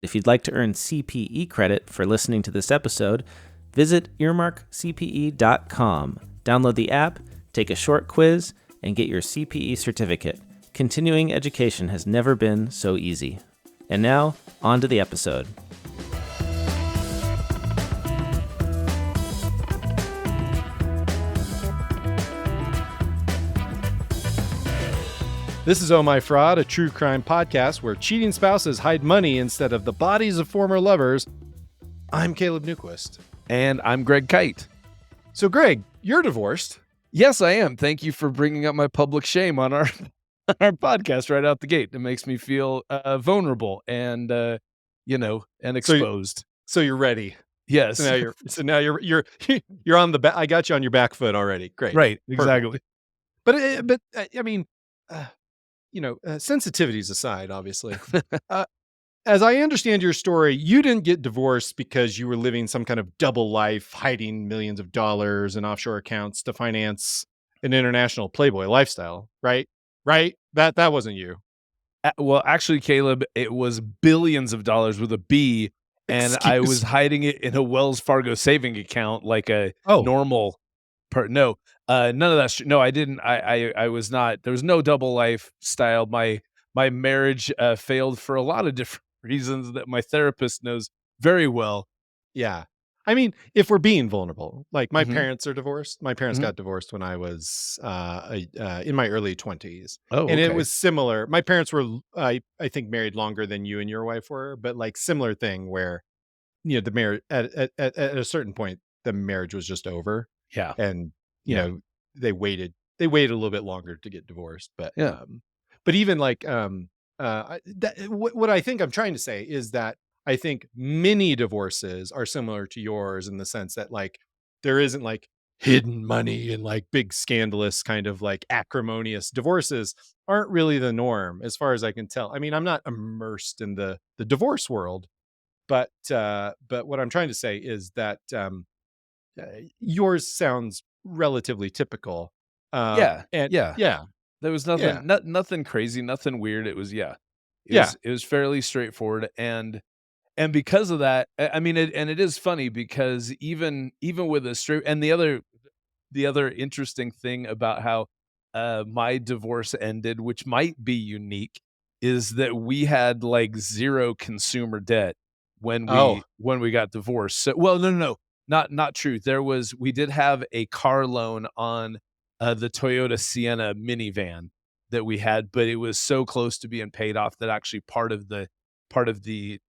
If you'd like to earn CPE credit for listening to this episode, visit earmarkcpe.com. Download the app, take a short quiz, and get your CPE certificate. Continuing education has never been so easy. And now, on to the episode. This is Oh My Fraud, a true crime podcast where cheating spouses hide money instead of the bodies of former lovers. I'm Caleb Newquist. And I'm Greg Kite. So, Greg, you're divorced. Yes, I am. Thank you for bringing up my public shame on our podcast right out the gate. It makes me feel vulnerable and exposed. So you're ready. Yes. So now you're on the back. I got you on your back foot already. Great. Right. Perfect. Exactly. But sensitivities aside, obviously, as I understand your story, you didn't get divorced because you were living some kind of double life, hiding millions of dollars in offshore accounts to finance an international Playboy lifestyle, right? Right? That wasn't you. Well, actually, Caleb, it was billions of dollars with a B, and I was hiding it in a Wells Fargo saving account like a normal part. No, none of that's true. No, I didn't. I was not. There was no double lifestyle. My marriage failed for a lot of different reasons that my therapist knows very well. Yeah. I mean, if we're being vulnerable, like my parents are divorced. My parents got divorced when I was in my early 20s. And it was similar. My parents were, I think, married longer than you and your wife were, but like similar thing where, the marriage at a certain point, the marriage was just over. Yeah. And, they waited a little bit longer to get divorced. But, yeah. But even like, what I think I'm trying to say is that I think many divorces are similar to yours in the sense that like there isn't like hidden money and like big scandalous kind of like acrimonious divorces aren't really the norm as far as I can tell. I mean, I'm not immersed in the divorce world, but what I'm trying to say is that yours sounds relatively typical. Yeah. Yeah. There was nothing, nothing crazy, nothing weird. It was, it was fairly straightforward. And because of that, I mean, it is funny because even with a straight, and the other interesting thing about how my divorce ended, which might be unique, is that we had like zero consumer debt when we got divorced. So, well, no, not true. We did have a car loan on the Toyota Sienna minivan that we had, but it was so close to being paid off that actually part of the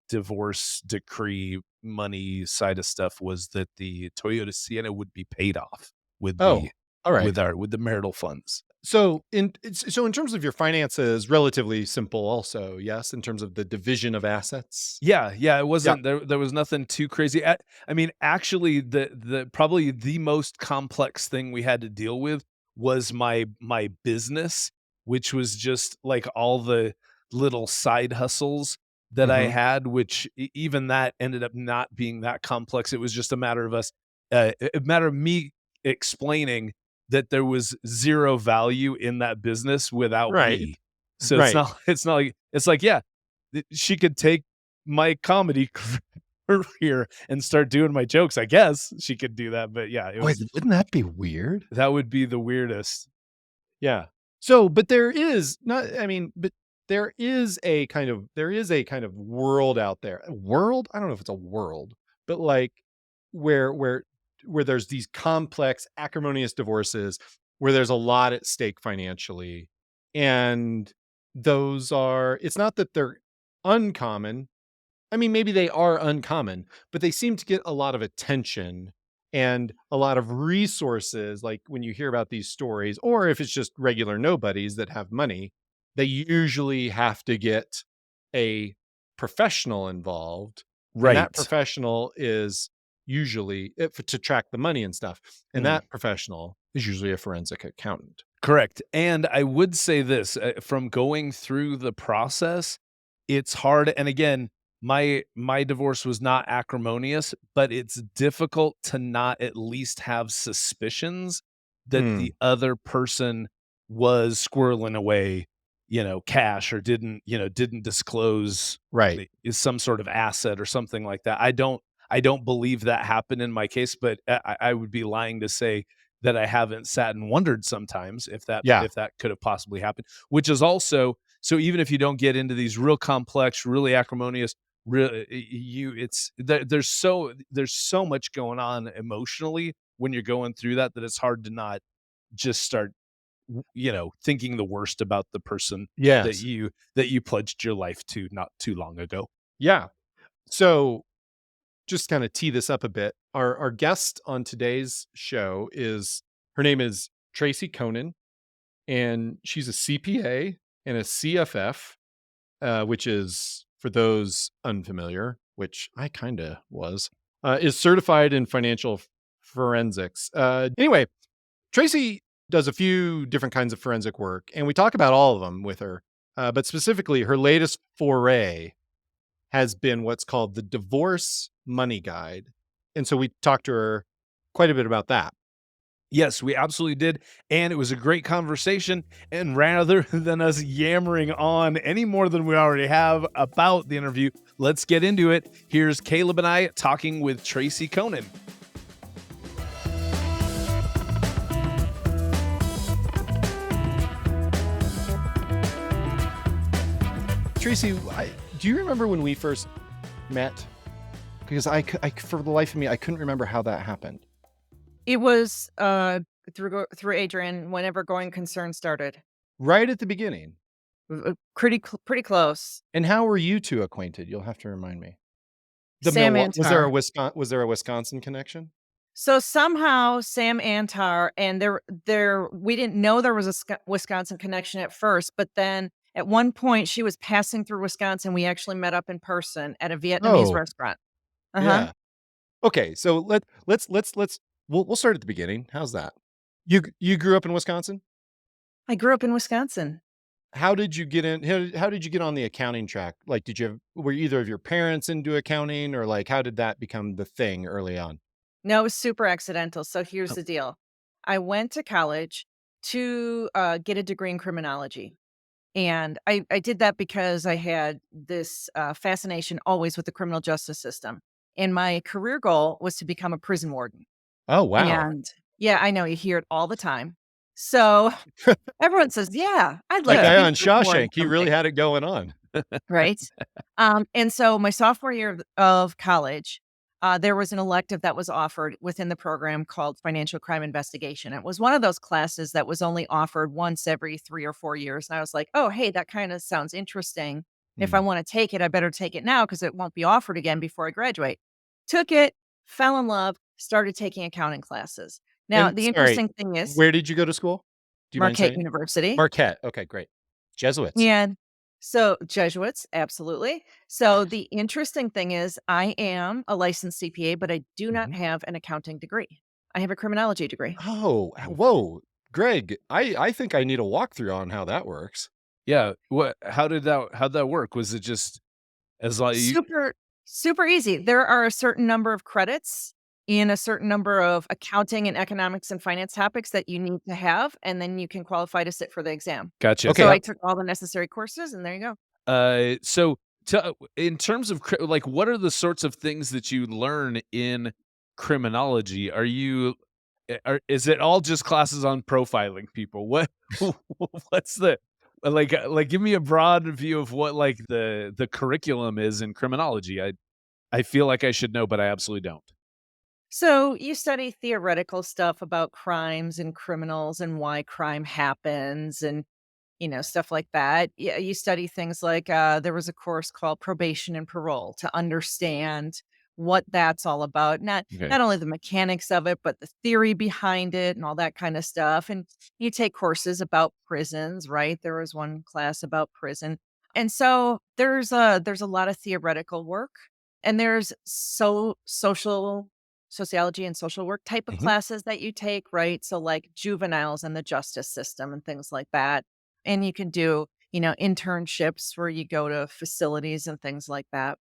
divorce decree money side of stuff was that the Toyota Sienna would be paid off with the marital funds. So in terms of your finances, relatively simple also, yes, in terms of the division of assets. Yeah, it wasn't there was nothing too crazy. I mean, actually the probably the most complex thing we had to deal with was my business, which was just like all the little side hustles that I had, which even that ended up not being that complex. It was just a matter of me explaining that there was zero value in that business without me. So it's not like, she could take my comedy career and start doing my jokes. I guess she could do that, but wouldn't that be weird? That would be the weirdest. Yeah. So, but there is a kind of world out there. World? I don't know if it's a world, but like where there's these complex, acrimonious divorces where there's a lot at stake financially. And it's not that they're uncommon. I mean, maybe they are uncommon, but they seem to get a lot of attention and a lot of resources. Like when you hear about these stories, or if it's just regular nobodies that have money, they usually have to get a professional involved. Right. And that professional is usually to track the money and stuff. And that professional is usually a forensic accountant. Correct. And I would say this, from going through the process, it's hard. And again, my divorce was not acrimonious, but it's difficult to not at least have suspicions that the other person was squirreling away cash or didn't disclose Right. is some sort of asset or something like that. I don't believe that happened in my case, but I would be lying to say that I haven't sat and wondered sometimes Yeah. if that could have possibly happened, which is also so even if you don't get into these real complex, really acrimonious, there's so much going on emotionally when you're going through that it's hard to not just start thinking the worst about the person Yes. that you pledged your life to not too long ago. Yeah. So just kind of tee this up a bit. Our guest on today's show her name is Tracy Coenen, and she's a CPA and a CFF, which is, for those unfamiliar, which I kind of was, is certified in financial forensics. Anyway, Tracy does a few different kinds of forensic work, and we talk about all of them with her. But specifically, her latest foray has been what's called the Divorce Money Guide. And so we talked to her quite a bit about that. Yes, we absolutely did. And it was a great conversation. And rather than us yammering on any more than we already have about the interview, let's get into it. Here's Caleb and I talking with Tracy Coenen. Tracy, do you remember when we first met? Because I, for the life of me, I couldn't remember how that happened. It was through Adrian whenever Going Concern started. Right at the beginning. Pretty close. And how were you two acquainted? You'll have to remind me. Sam Antar. Was there a Wisconsin connection? So somehow Sam Antar and there we didn't know there was a Wisconsin connection at first, but then at one point she was passing through Wisconsin. We actually met up in person at a Vietnamese restaurant. Yeah. Okay, so we'll start at the beginning. How's that? You grew up in Wisconsin? I grew up in Wisconsin. How did you get in? How did you get on the accounting track? Like, were either of your parents into accounting, or like, how did that become the thing early on? No, it was super accidental. So here's the deal. I went to college to get a degree in criminology. And I did that because I had this fascination always with the criminal justice system. And my career goal was to become a prison warden. Oh, wow. And yeah, I know you hear it all the time. So everyone says, yeah, I'd Like like to guy be a on prison warden Shawshank, he really someday. had it going on. Right. And so my sophomore year of college, there was an elective that was offered within the program called Financial Crime Investigation. It was one of those classes that was only offered once every 3 or 4 years. And I was like, oh, hey, that kind of sounds interesting. If I want to take it, I better take it now because it won't be offered again before I graduate. Took it, fell in love, started taking accounting classes. Now, And the sorry, interesting thing is where did you go to school? Do you mind Marquette saying? University. Marquette. Okay, great. Jesuits. And so Jesuits, absolutely. So the interesting thing is I am a licensed CPA, but I do not have an accounting degree. I have a criminology degree. Oh, whoa. Greg, I think I need a walkthrough on how that works. Yeah. How'd that work? Was it just as like Super easy. There are a certain number of credits in a certain number of accounting and economics and finance topics that you need to have, and then you can qualify to sit for the exam. Gotcha. Okay. So I took all the necessary courses, and there you go. So in terms of like, what are the sorts of things that you learn in criminology? Is it all just classes on profiling people? What's the like? Give me a broad view of what like the curriculum is in criminology. I feel like I should know, but I absolutely don't. So you study theoretical stuff about crimes and criminals and why crime happens and stuff like that. Yeah, you study things like there was a course called probation and parole to understand what that's all about. Not Okay. not only the mechanics of it, but the theory behind it and all that kind of stuff. And you take courses about prisons, right? There was one class about prison. And so there's a lot of theoretical work and there's sociology and social work type of classes that you take, right? So like juveniles and the justice system and things like that. And you can do, internships where you go to facilities and things like that.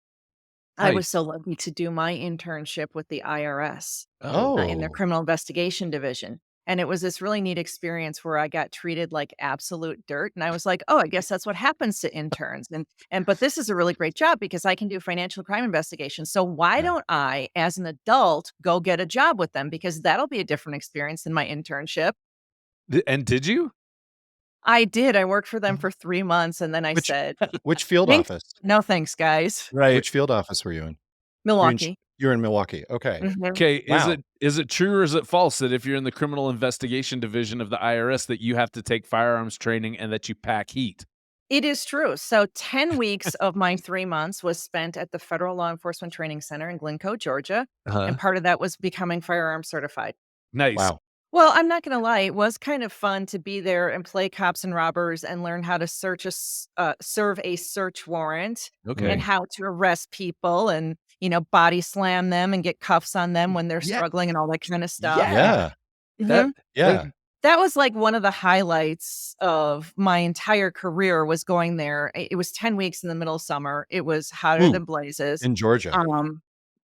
I was Nice. so lucky to do my internship with the IRS Oh, in their criminal investigation division. And it was this really neat experience where I got treated like absolute dirt. And I was like, oh, I guess that's what happens to interns. But this is a really great job because I can do financial crime investigation. So why don't I, as an adult, go get a job with them? Because that'll be a different experience than my internship. And did you? I did. I worked for them for 3 months, and then I said, Which field "Thanks. office? No thanks, guys." Right. Which field office were you in? Milwaukee. You're in Milwaukee. Okay. Mhm. Okay, Wow. is it true or is it false that if you're in the criminal investigation division of the IRS that you have to take firearms training and that you pack heat? It is true. So 10 weeks of my 3 months was spent at the Federal Law Enforcement Training Center in Glencoe, Georgia, Uh-huh. and part of that was becoming firearm certified. Nice. Wow. Well, I'm not gonna lie, it was kind of fun to be there and play cops and robbers and learn how to serve a search warrant Okay. and how to arrest people and, body slam them and get cuffs on them when they're Yeah. struggling and all that kind of stuff. Yeah. Mhm. Yeah. That was like one of the highlights of my entire career was going there. It was 10 weeks in the middle of summer. It was hotter Ooh, than blazes. in Georgia.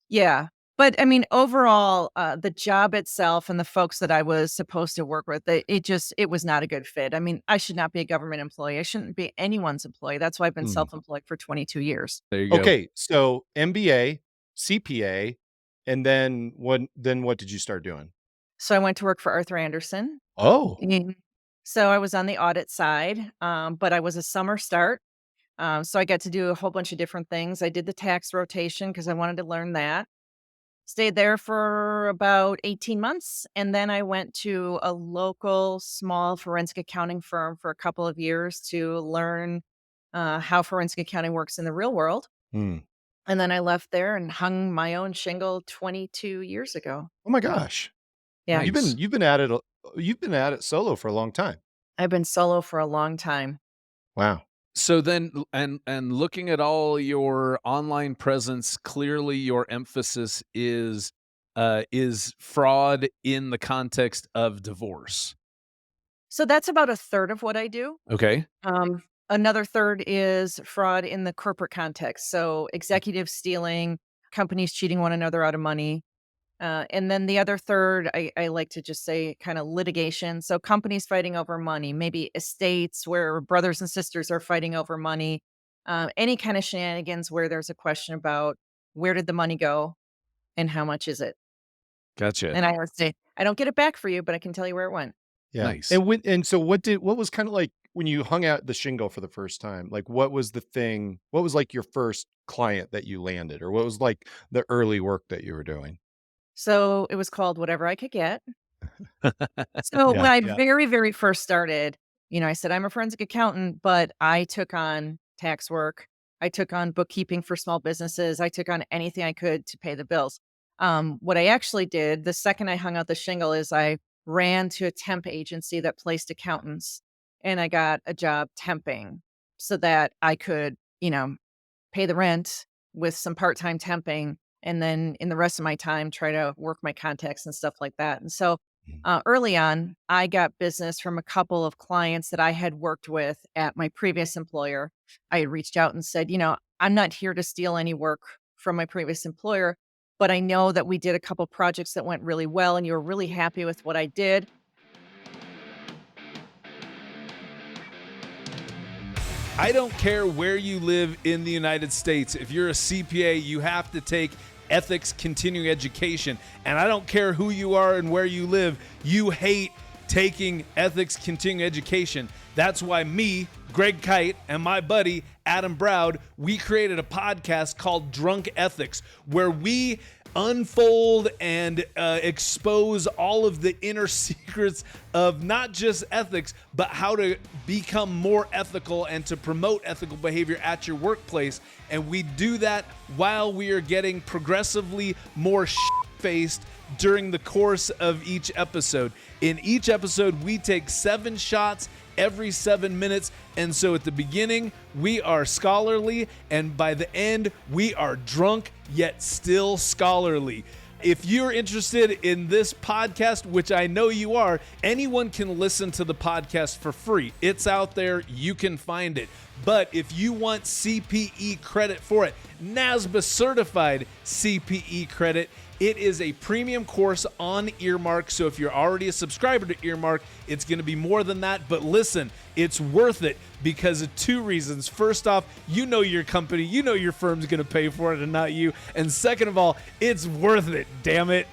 Yeah. But I mean, overall, the job itself and the folks that I was supposed to work with, it was not a good fit. I mean, I should not be a government employee. I shouldn't be anyone's employee. That's why I've been self-employed for 22 years. There you go. Okay. So MBA, CPA, and then what did you start doing? So I went to work for Arthur Anderson. Oh. So I was on the audit side, but I was a summer start. So I got to do a whole bunch of different things. I did the tax rotation because I wanted to learn that. Stayed there for about 18 months, and then I went to a local small forensic accounting firm for a couple of years to learn how forensic accounting works in the real world. Hmm. And then I left there and hung my own shingle 22 years ago. Oh my gosh. Yeah, Nice. You've been at it solo for a long time. I've been solo for a long time. Wow. So then, and looking at all your online presence, clearly your emphasis is fraud in the context of divorce. So that's about a third of what I do. Okay. Another third is fraud in the corporate context. So executive stealing, companies cheating one another out of money. And then the other third, I like to just say kind of litigation. So companies fighting over money, maybe estates where brothers and sisters are fighting over money, any kind of shenanigans where there's a question about where did the money go and how much is it? Gotcha. And I always say, I don't get it back for you, but I can tell you where it went. Yeah. Nice. And so what was kind of like when you hung out the shingle for the first time? Like what was like your first client that you landed, or what was like the early work that you were doing? So it was called Whatever I Could Get. So when Yeah, I yeah. very, very first started, I said, I'm a forensic accountant, but I took on tax work. I took on bookkeeping for small businesses. I took on anything I could to pay the bills. What I actually did the second I hung out the shingle is I ran to a temp agency that placed accountants, and I got a job temping so that I could, pay the rent with some part-time temping. And then in the rest of my time, try to work my contacts and stuff like that. And so early on, I got business from a couple of clients that I had worked with at my previous employer. I had reached out and said, I'm not here to steal any work from my previous employer, but I know that we did a couple projects that went really well and you were really happy with what I did. I don't care where you live in the United States. If you're a CPA, you have to take ethics continuing education. And I don't care who you are and where you live, you hate taking ethics continuing education. That's why me, Greg Kite, and my buddy, Adam Browd, we created a podcast called Drunk Ethics, where we unfold and expose all of the inner secrets of not just ethics, but how to become more ethical and to promote ethical behavior at your workplace. And we do that while we are getting progressively more faced during the course of each episode. In each episode, we take 7 shots every 7 minutes. And so at the beginning, we are scholarly, and by the end, we are drunk yet still scholarly. If you're interested in this podcast, which I know you are, anyone can listen to the podcast for free. It's out there. You can find it. But if you want CPE credit for it, NASBA certified CPE credit, it is a premium course on Earmark. So if you're already a subscriber to Earmark, it's going to be more than that. But listen, it's worth it because of two reasons. First off, you know your company, you know your firm's going to pay for it and not you. And second of all, it's worth it, damn it.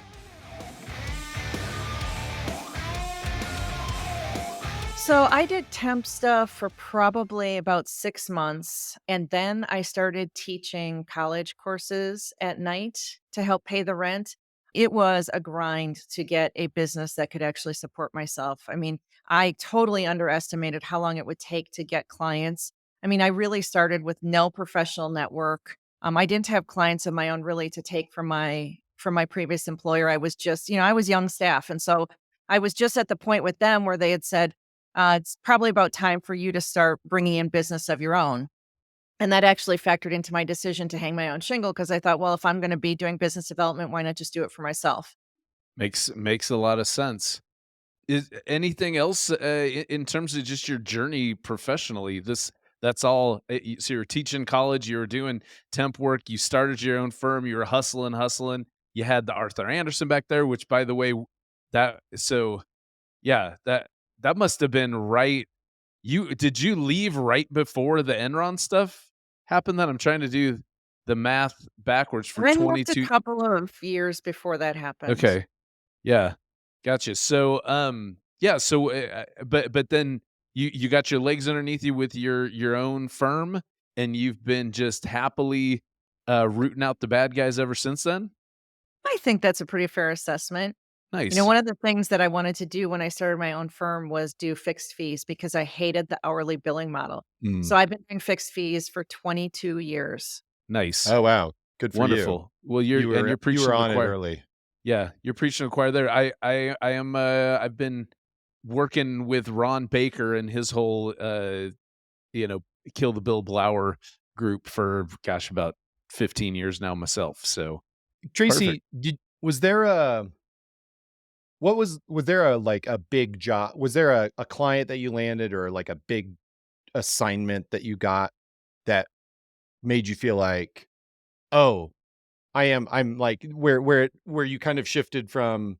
So I did temp stuff for probably about 6 months, and then I started teaching college courses at night to help pay the rent. It was a grind to get a business that could actually support myself. I mean, I totally underestimated how long it would take to get clients. I mean, I really started with no professional network. I didn't have clients of my own really to take from my previous employer. I was just, I was young staff, and so I was just at the point with them where they had said, it's probably about time for you to start bringing in business of your own. And that actually factored into my decision to hang my own shingle because I thought, well, if I'm going to be doing business development, why not just do it for myself? Makes a lot of sense. Is anything else in terms of just your journey professionally? That's all. So you're teaching college, you were doing temp work, you started your own firm, you were hustling. You had the Arthur Anderson back there, which by the way, that so yeah, that must have been right. Did you leave right before the Enron stuff happened? Then I'm trying to do the math backwards for Ren left a 22. couple of years before that happened. Okay. Yeah. Gotcha. So, yeah. So, but then you got your legs underneath you with your own firm, and you've been just happily rooting out the bad guys ever since then. I think that's a pretty fair assessment. Nice. One of the things that I wanted to do when I started my own firm was do fixed fees because I hated the hourly billing model. Mm, So I've been doing fixed fees for 22 years. nice. Oh wow, good for Wonderful. Well, you're you preaching were to on the it choir. early. Yeah, you're preaching to the choir there. I am. I've been working with Ron Baker and his whole you know, Kill the Bill Blower group for gosh about 15 years now myself. So Tracy, was there a was there a like a big job? Was there a client that you landed or like a big assignment that you got that made you feel like, oh, I'm like where you kind of shifted from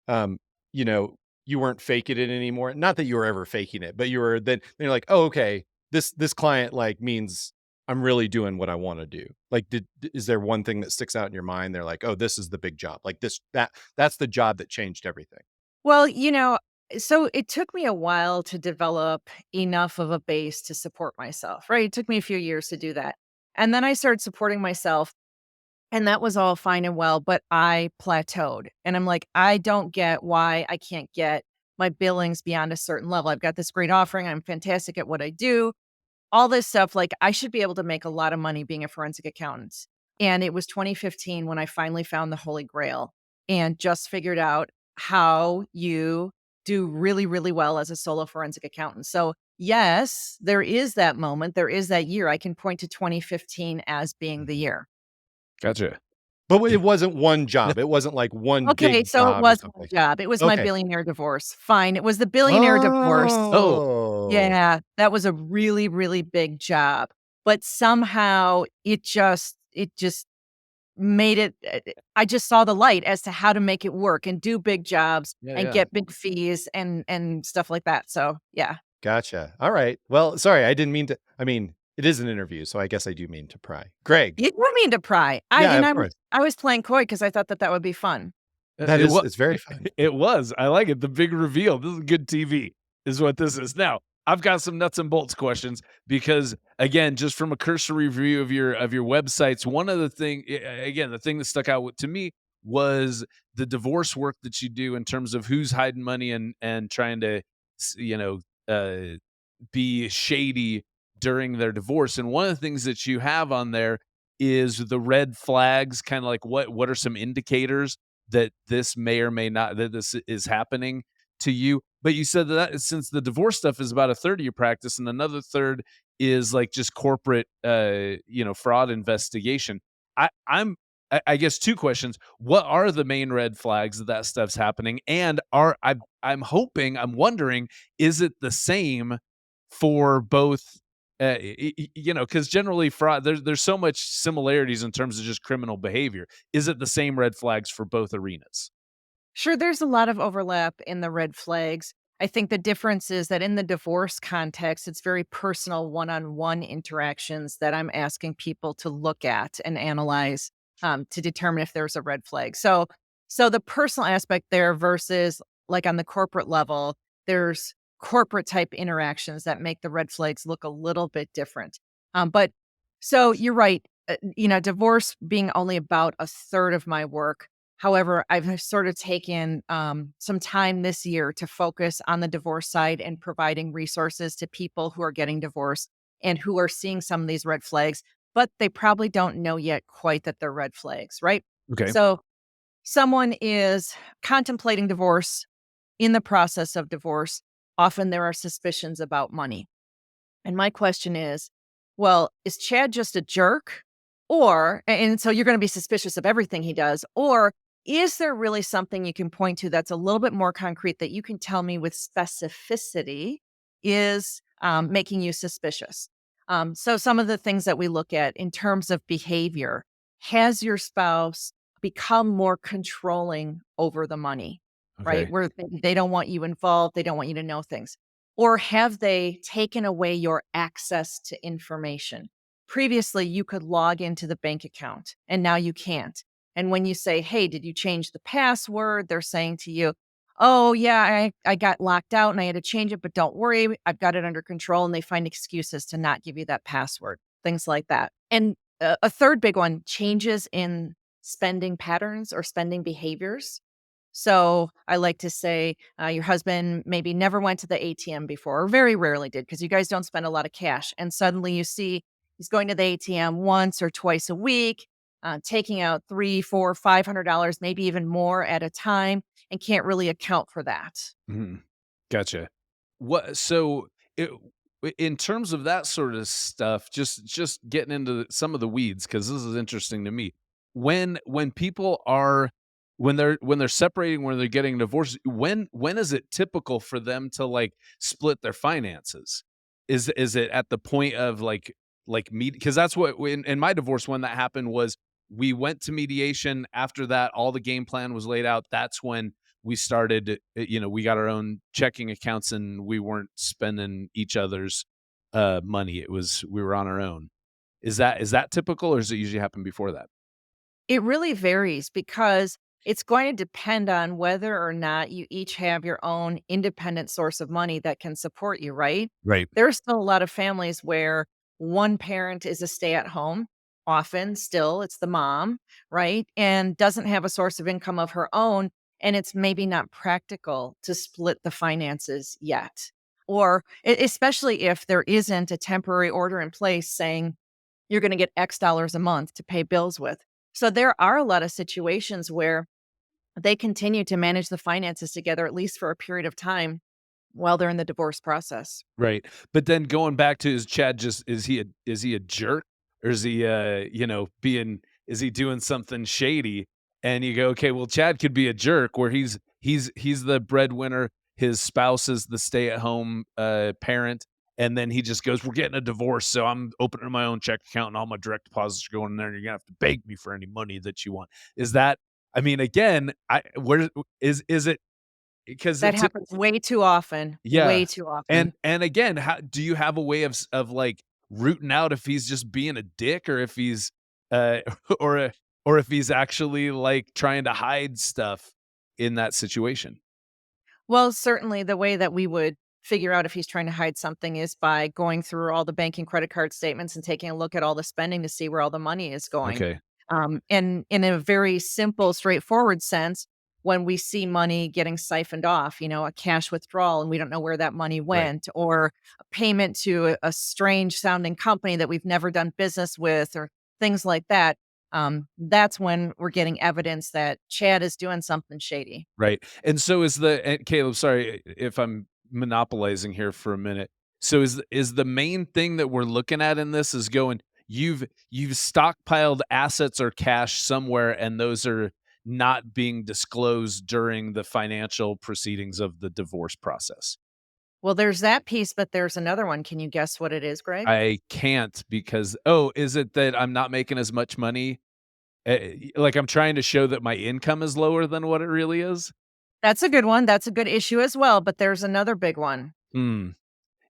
um, you know, you weren't faking it anymore. Not that you were ever faking it, but you were then you're like, oh, okay, this client like means I'm really doing what I want to do. Like, is there one thing that sticks out in your mind? They're like, oh, this is the big job. Like that's the job that changed everything. Well, so it took me a while to develop enough of a base to support myself, right? It took me a few years to do that. And then I started supporting myself, and that was all fine and well, but I plateaued. And I'm like, I don't get why I can't get my billings beyond a certain level. I've got this great offering. I'm fantastic at what I do. All this stuff, like I should be able to make a lot of money being a forensic accountant. And it was 2015 when I finally found the Holy Grail and just figured out how you do really, really well as a solo forensic accountant. So, yes, there is that moment. There is that year. I can point to 2015 as being the year. gotcha. But it wasn't one job. It wasn't like one Okay, big so it job or was something. my job. It was my Okay. billionaire divorce. Fine. It was the billionaire divorce. Oh. Yeah, that was a really, really big job. But somehow it just made it I just saw the light as to how to make it work and do big jobs Yeah, and yeah. get big fees and stuff like that. So, yeah. Gotcha. All right. Well, sorry, I didn't mean to. I mean, it is an interview, so I guess I do mean to pry. Greg. You didn't mean to pry. Yeah, of course. I was playing coy because I thought that would be fun. It's very fun. It was. I like it. The big reveal. This is good TV, is what this is. Now, I've got some nuts and bolts questions because, again, just from a cursory review of your websites, one of the the thing that stuck out to me was the divorce work that you do in terms of who's hiding money and trying to, be shady during their divorce. And one of the things that you have on there is the red flags, kind of like what are some indicators that this may or may not, that this is happening to you. But you said that since the divorce stuff is about a third of your practice and another third is like just corporate fraud investigation. I guess two questions. What are the main red flags that stuff's happening? And I'm wondering, is it the same for both Because generally fraud, there's so much similarities in terms of just criminal behavior. Is it the same red flags for both arenas? Sure, there's a lot of overlap in the red flags. I think the difference is that in the divorce context, it's very personal one-on-one interactions that I'm asking people to look at and analyze to determine if there's a red flag. So the personal aspect there versus like on the corporate level, there's corporate type interactions that make the red flags look a little bit different. But so you're right. Divorce being only about a third of my work. However, I've sort of taken some time this year to focus on the divorce side and providing resources to people who are getting divorced and who are seeing some of these red flags, but they probably don't know yet quite that they're red flags, right? Okay. So, someone is contemplating divorce in the process of divorce. Often there are suspicions about money. And my question is, well, is Chad just a jerk? And so you're going to be suspicious of everything he does, or is there really something you can point to that's a little bit more concrete that you can tell me with specificity is making you suspicious? So some of the things that we look at in terms of behavior, has your spouse become more controlling over the money, right? Okay. Where they don't want you involved, they don't want you to know things. Or have they taken away your access to information? Previously, you could log into the bank account and now you can't. And when you say, hey, did you change the password? They're saying to you, oh, yeah, I got locked out and I had to change it, but don't worry, I've got it under control. And they find excuses to not give you that password, things like that. And a third big one, changes in spending patterns or spending behaviors. So I like to say your husband maybe never went to the ATM before, or very rarely did, because you guys don't spend a lot of cash. And suddenly you see he's going to the ATM once or twice a week, taking out $300, $400, $500, maybe even more at a time, and can't really account for that. Mhm. Gotcha. What so it, in terms of that sort of stuff, just getting into some of the weeds because this is interesting to me. When people are when they're separating, when they're getting divorced, when is it typical for them to like split their finances? Is it at the point of like meet? Because that's what in my divorce when that happened was we went to mediation. After that, all the game plan was laid out. That's when we started, we got our own checking accounts and we weren't spending each other's money. We were on our own. Is that typical or does it usually happen before that? It really varies because it's going to depend on whether or not you each have your own independent source of money that can support you, right? Right. There's still a lot of families where one parent is a stay at home, often still it's the mom, right? And doesn't have a source of income of her own. And it's maybe not practical to split the finances yet. Or especially if there isn't a temporary order in place saying you're going to get X dollars a month to pay bills with. So there are a lot of situations where they continue to manage the finances together, at least for a period of time while they're in the divorce process. Right. But then going back to is Chad just is he a jerk or is he being is he doing something shady? And you go, okay, well, Chad could be a jerk where he's the breadwinner, his spouse is the stay-at-home parent, and then he just goes, we're getting a divorce, so I'm opening my own check account and all my direct deposits are going in there, and you're gonna have to beg me for any money that you want. Is that I mean, again, I where is it because That it's happens way too often, yeah. way too And often. again, how do you have a way of like rooting out if he's just being a dick or if he's uh or or if he's actually like trying to hide stuff in that situation? Well, certainly the way that we would figure out if he's trying to hide something is by going through all the bank and credit card statements and taking a look at all the spending to see where all the money is going. Okay. And in a very simple, straightforward sense, when we see money getting siphoned off, a cash withdrawal and we don't know where that money Right. went, or a payment to a strange sounding company that we've never done business with, or things like that, that's when we're getting evidence that Chad is doing something shady. Right. And so is and Caleb, sorry if I'm monopolizing here for a minute. So is the main thing that we're looking at in this is going, you've stockpiled assets or cash somewhere and those are not being disclosed during the financial proceedings of the divorce process. Well, there's that piece, but there's another one. Can you guess what it is, Greg? I can't because, is it that I'm not making as much money? Like I'm trying to show that my income is lower than what it really is? That's a good one. That's a good issue as well, but there's another big one. Hmm.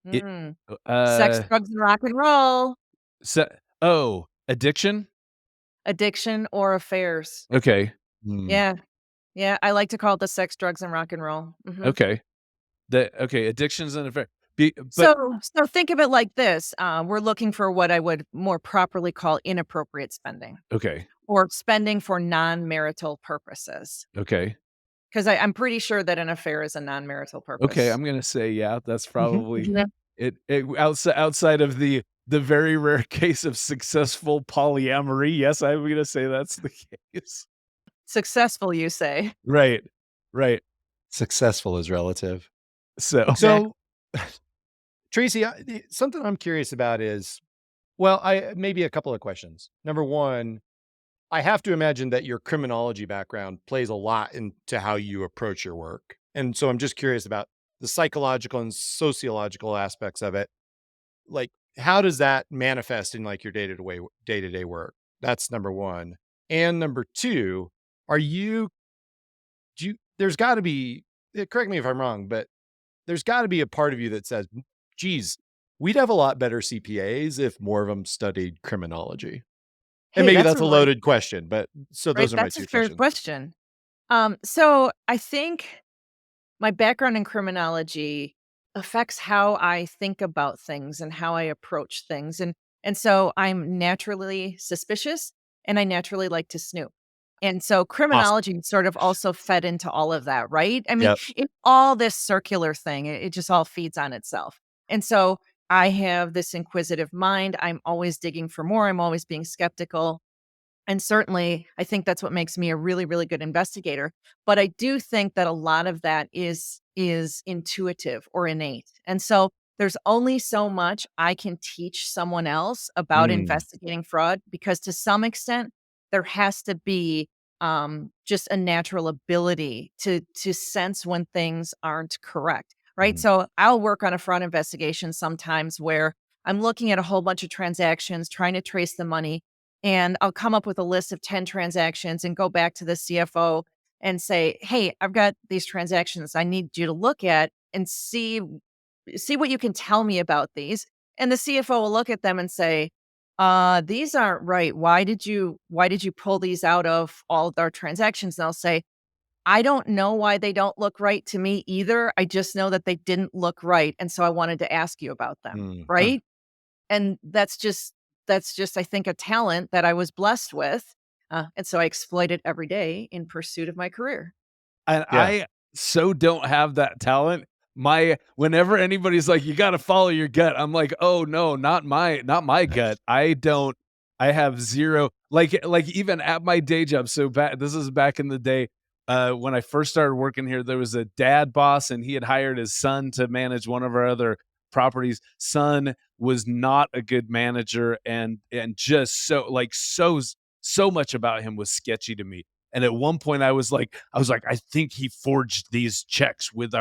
It Mm. Sex, uh, drugs, and rock and roll, se addiction? addiction, or affairs. Okay. Mm. Yeah. Yeah, I like to call it the sex, drugs, and rock and roll. Mhm. Okay. Addictions and affair. But So think of it like this. We're looking for what I would more properly call inappropriate spending okay. or spending for non-marital purposes. Okay. Because I'm pretty sure that an affair is a non-marital Okay, purpose. I'm gonna say, yeah, that's Mhm. probably Yeah. it outside of the very rare case of successful polyamory. Yes, I'm gonna say that's the case. Successful, you say. Right. Right. Successful is relative. So Exactly. So, Tracy, something I'm curious about is, well, I maybe a couple of questions. Number one, I have to imagine that your criminology background plays a lot into how you approach your work. And so I'm just curious about the psychological and sociological aspects of it. Like, how does that manifest in like your day-to-day work? That's number one. And number two, are you do you there's got to be correct me if I'm wrong, but there's got to be a part of you that says, geez, we'd have a lot better CPAs if more of them studied criminology. And Hey, maybe that's that's a a really loaded question, but so right. those are my That's a two fair questions. question. So I think my background in criminology affects how I think about things and how I approach things. And so I'm naturally suspicious and I naturally like to snoop. And so Awesome. criminology sort of also fed into all of that, right? I mean, Yep. it's all this circular thing. It just all feeds on itself. And so I have this inquisitive mind. I'm always digging for more. I'm always being skeptical. And certainly, I think that's what makes me a really, really good investigator. But I do think that a lot of that is intuitive or innate. And so there's only so much I can teach someone else about Mm. investigating fraud because to some extent there has to be just a natural ability to sense when things aren't correct. Right. Mhm. So I'll work on a fraud investigation sometimes where I'm looking at a whole bunch of transactions, trying to trace the money and I'll come up with a list of 10 transactions and go back to the CFO and say, "Hey, I've got these transactions I need you to look at and see what you can tell me about these." And the CFO will look at them and say, these aren't right. Why did you pull these out of all of our transactions?" And I'll say, "I don't know why they don't look right to me either. I just know that they didn't look right, and so I wanted to ask you about them." Mm. Huh. Right? And that's just I think a talent that I was blessed with, and so I exploit it every day in pursuit of my career. and Yeah. I so don't have that talent. Whenever anybody's like, "You gotta follow your gut," I'm like, "Oh, no, not my gut." I have 0 like, even at my day job, so this is back in the day, when I first started working here, there was a dad boss, and he had hired his son to manage one of our other properties. Son was not a good manager, and just so much about him was sketchy to me. And at one point I was like, I think he forged these checks with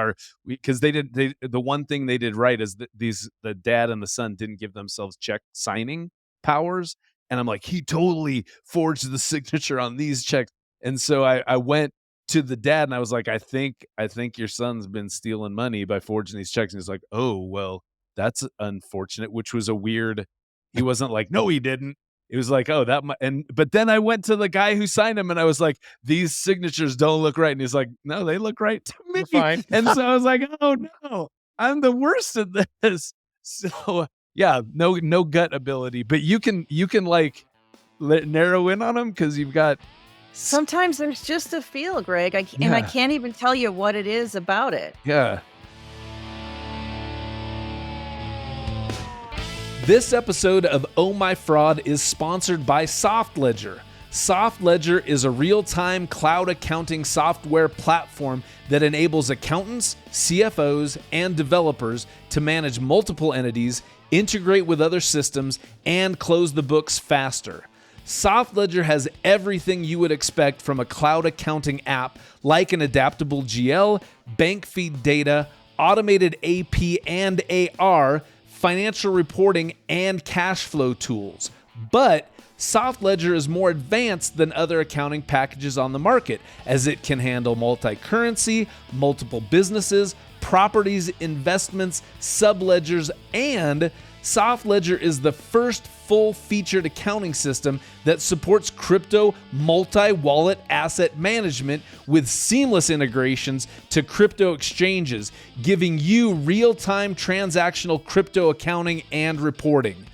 because the one thing they did right is that the dad and the son didn't give themselves check signing powers. And I'm like, he totally forged the signature on these checks. And so I went to the dad and I was like, I think your son's been stealing money by forging these checks. And he's like, oh, well, that's unfortunate, which was a weird, he wasn't like, no, he didn't. It was like, oh, but then I went to the guy who signed him and I was like, these signatures don't look right. And he's like, no, they look right to me. You're fine. And so I was like, oh no, I'm the worst at this. So yeah, no gut ability, but you can like narrow in on them because you've got Sometimes there's just a feel, Greg, and I yeah, can't even tell you what it is about it. yeah. This episode of Oh My Fraud is sponsored by SoftLedger. SoftLedger is a real-time cloud accounting software platform that enables accountants, CFOs, and developers to manage multiple entities, integrate with other systems, and close the books faster. SoftLedger has everything you would expect from a cloud accounting app, like an adaptable GL, bank feed data, automated AP and AR, financial reporting, and cash flow tools. But SoftLedger is more advanced than other accounting packages on the market, as it can handle multi-currency, multiple businesses, properties, investments, subledgers, and SoftLedger is the first full-featured accounting system that supports crypto multi-wallet asset management with seamless integrations to crypto exchanges, giving you real-time transactional crypto accounting and reporting.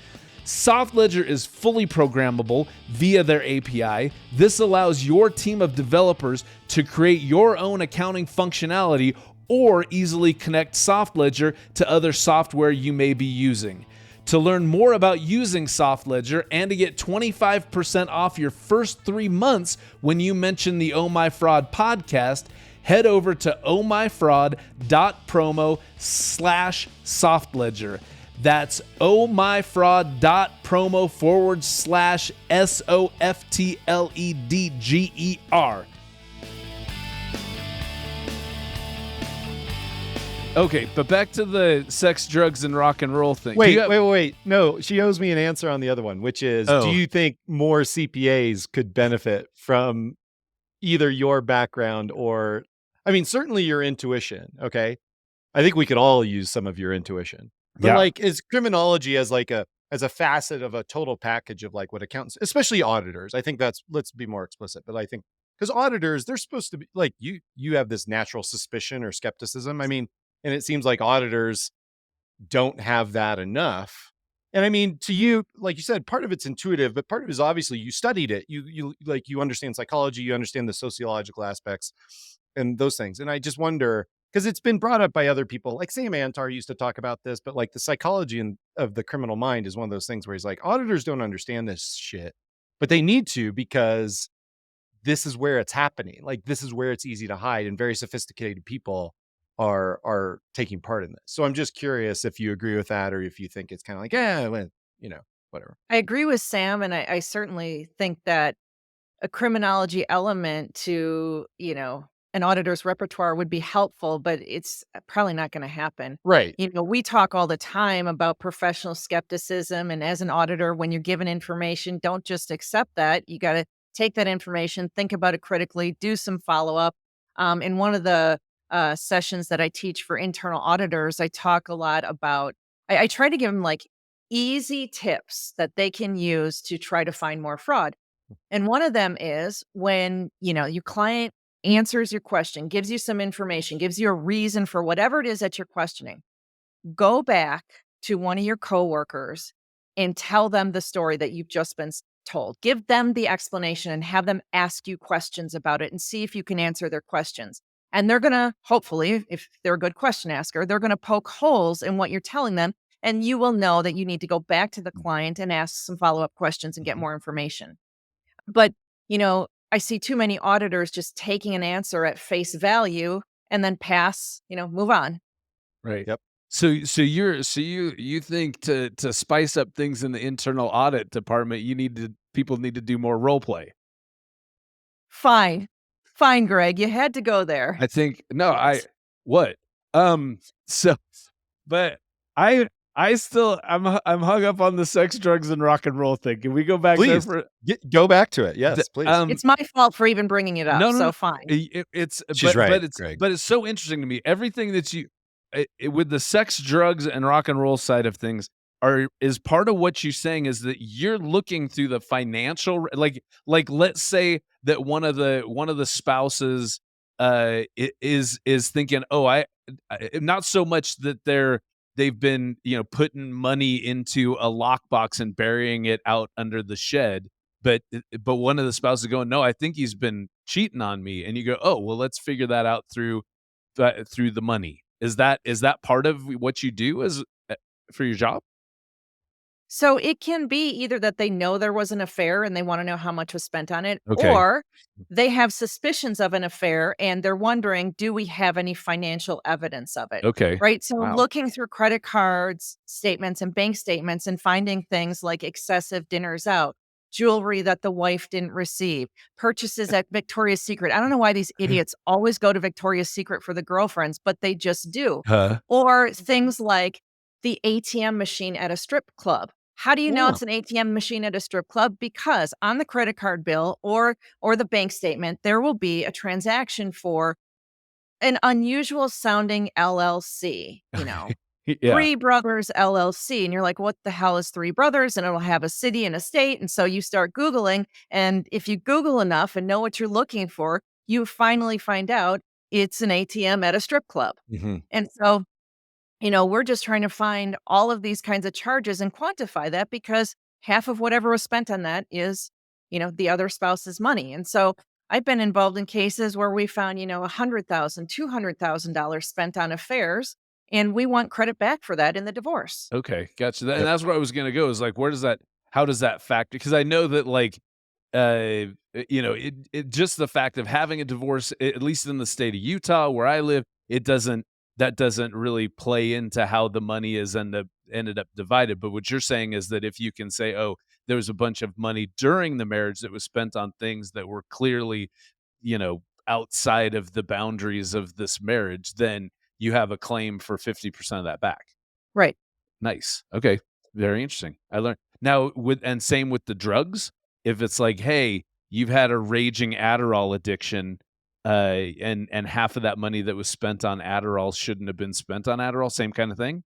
SoftLedger is fully programmable via their API. This allows your team of developers to create your own accounting functionality or easily connect SoftLedger to other software you may be using. To learn more about using SoftLedger and to get 25% off your first 3 months when you mention the Oh My Fraud podcast, head over to ohmyfraud.promo/SoftLedger. That's ohmyfraud.promo/SoftLedger. Okay, but back to the sex, drugs, and rock and roll thing. Wait. No, she owes me an answer on the other one, which is, do you think more CPAs could benefit from either your background or, I mean, certainly your intuition, okay? I think we could all use some of your intuition. But like, is criminology as a facet of a total package of like what accountants, especially auditors, I think let's be more explicit, but I think because auditors, they're supposed to be like, you have this natural suspicion or skepticism. I mean, and it seems like auditors don't have that enough. And I mean, to you, like you said, part of it's intuitive, but part of it is obviously you studied it. You understand psychology, you understand the sociological aspects and those things. And I just wonder, because it's been brought up by other people, like Sam Antar used to talk about this, but like the psychology of the criminal mind is one of those things where he's like, auditors don't understand this shit, but they need to, because this is where it's happening. Like, this is where it's easy to hide, and very sophisticated people are taking part in this. So I'm just curious if you agree with that, or if you think it's kind of like, whatever. I agree with Sam, and I certainly think that a criminology element to, an auditor's repertoire would be helpful, but it's probably not going to happen. Right. We talk all the time about professional skepticism, and as an auditor, when you're given information, don't just accept that. You got to take that information, think about it critically, do some follow-up. In one of the sessions that I teach for internal auditors, I talk a lot about, I try to give them like easy tips that they can use to try to find more fraud. And one of them is when, your client answers your question, gives you some information, gives you a reason for whatever it is that you're questioning, go back to one of your coworkers and tell them the story that you've just been told. Give them the explanation and have them ask you questions about it and see if you can answer their questions. And they're going to, hopefully, if they're a good question asker, they're going to poke holes in what you're telling them. And you will know that you need to go back to the client and ask some follow-up questions and get more information. But, I see too many auditors just taking an answer at face value and then pass, move on. Right. Yep. So you think to spice up things in the internal audit department, people need to do more role play. Fine, Greg, you had to go there. I think but I still I'm hung up on the sex, drugs, and rock and roll thing. Can we go back please, there go back to it? Yes, please. It's my fault for even bringing it up. No, fine. She's right, but it's so interesting to me. Everything that with the sex, drugs, and rock and roll side of things is part of what you're saying is that you're looking through the financial, like let's say that one of the spouses is thinking, I not so much that they've been putting money into a lockbox and burying it out under the shed, but one of the spouses going, no, I think he's been cheating on me, and you go, oh well, let's figure that out through the money. Is that part of what you do for your job? So it can be either that they know there was an affair and they want to know how much was spent on it, Okay. or they have suspicions of an affair and they're wondering, do we have any financial evidence of it? Okay. Right. So Wow. looking through credit cards, statements, and bank statements and finding things like excessive dinners out, jewelry that the wife didn't receive, purchases at Victoria's Secret. I don't know why these idiots always go to Victoria's Secret for the girlfriends, but they just do. Huh? Or things like the ATM machine at a strip club. How do you know Yeah. it's an ATM machine at a strip club? Because on the credit card bill or the bank statement, there will be a transaction for an unusual sounding LLC, Yeah. Three Brothers LLC. And you're like, what the hell is Three Brothers? And it'll have a city and a state. And so you start Googling. And if you Google enough and know what you're looking for, you finally find out it's an ATM at a strip club. Mhm. And so, we're just trying to find all of these kinds of charges and quantify that because half of whatever was spent on that is, the other spouse's money. And so I've been involved in cases where we found, $100,000, $200,000 spent on affairs, and we want credit back for that in the divorce. Okay, gotcha. And Yep. that's where I was gonna go. Is like, how does that factor? Because I know that like, it just the fact of having a divorce, at least in the state of Utah where I live, that doesn't really play into how the money is ended up divided. But what you're saying is that if you can say, oh, there was a bunch of money during the marriage that was spent on things that were clearly, outside of the boundaries of this marriage, then you have a claim for 50% of that back. Right. Nice. Okay. Very interesting. I learned now and same with the drugs. If it's like, hey, you've had a raging Adderall addiction, and half of that money that was spent on Adderall shouldn't have been spent on Adderall, same kind of thing.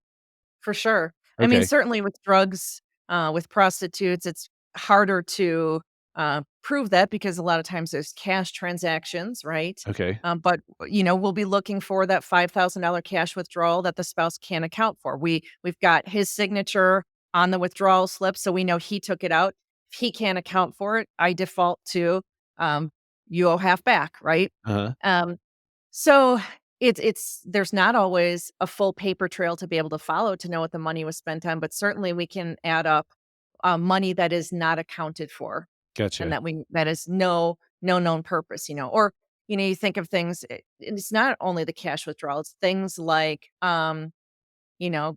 For sure. I mean, Okay. certainly with drugs, with prostitutes, it's harder to prove that because a lot of times there's cash transactions, right? Okay. But we'll be looking for that $5,000 cash withdrawal that the spouse can't account for. We've got his signature on the withdrawal slip, so we know he took it out. If he can't account for it, I default to you owe half back, right? Uh-huh. So it's there's not always a full paper trail to be able to follow to know what the money was spent on, but certainly we can add up money that is not accounted for and Gotcha. that is no known purpose, or you think of things. It's not only the cash withdrawal; it's things like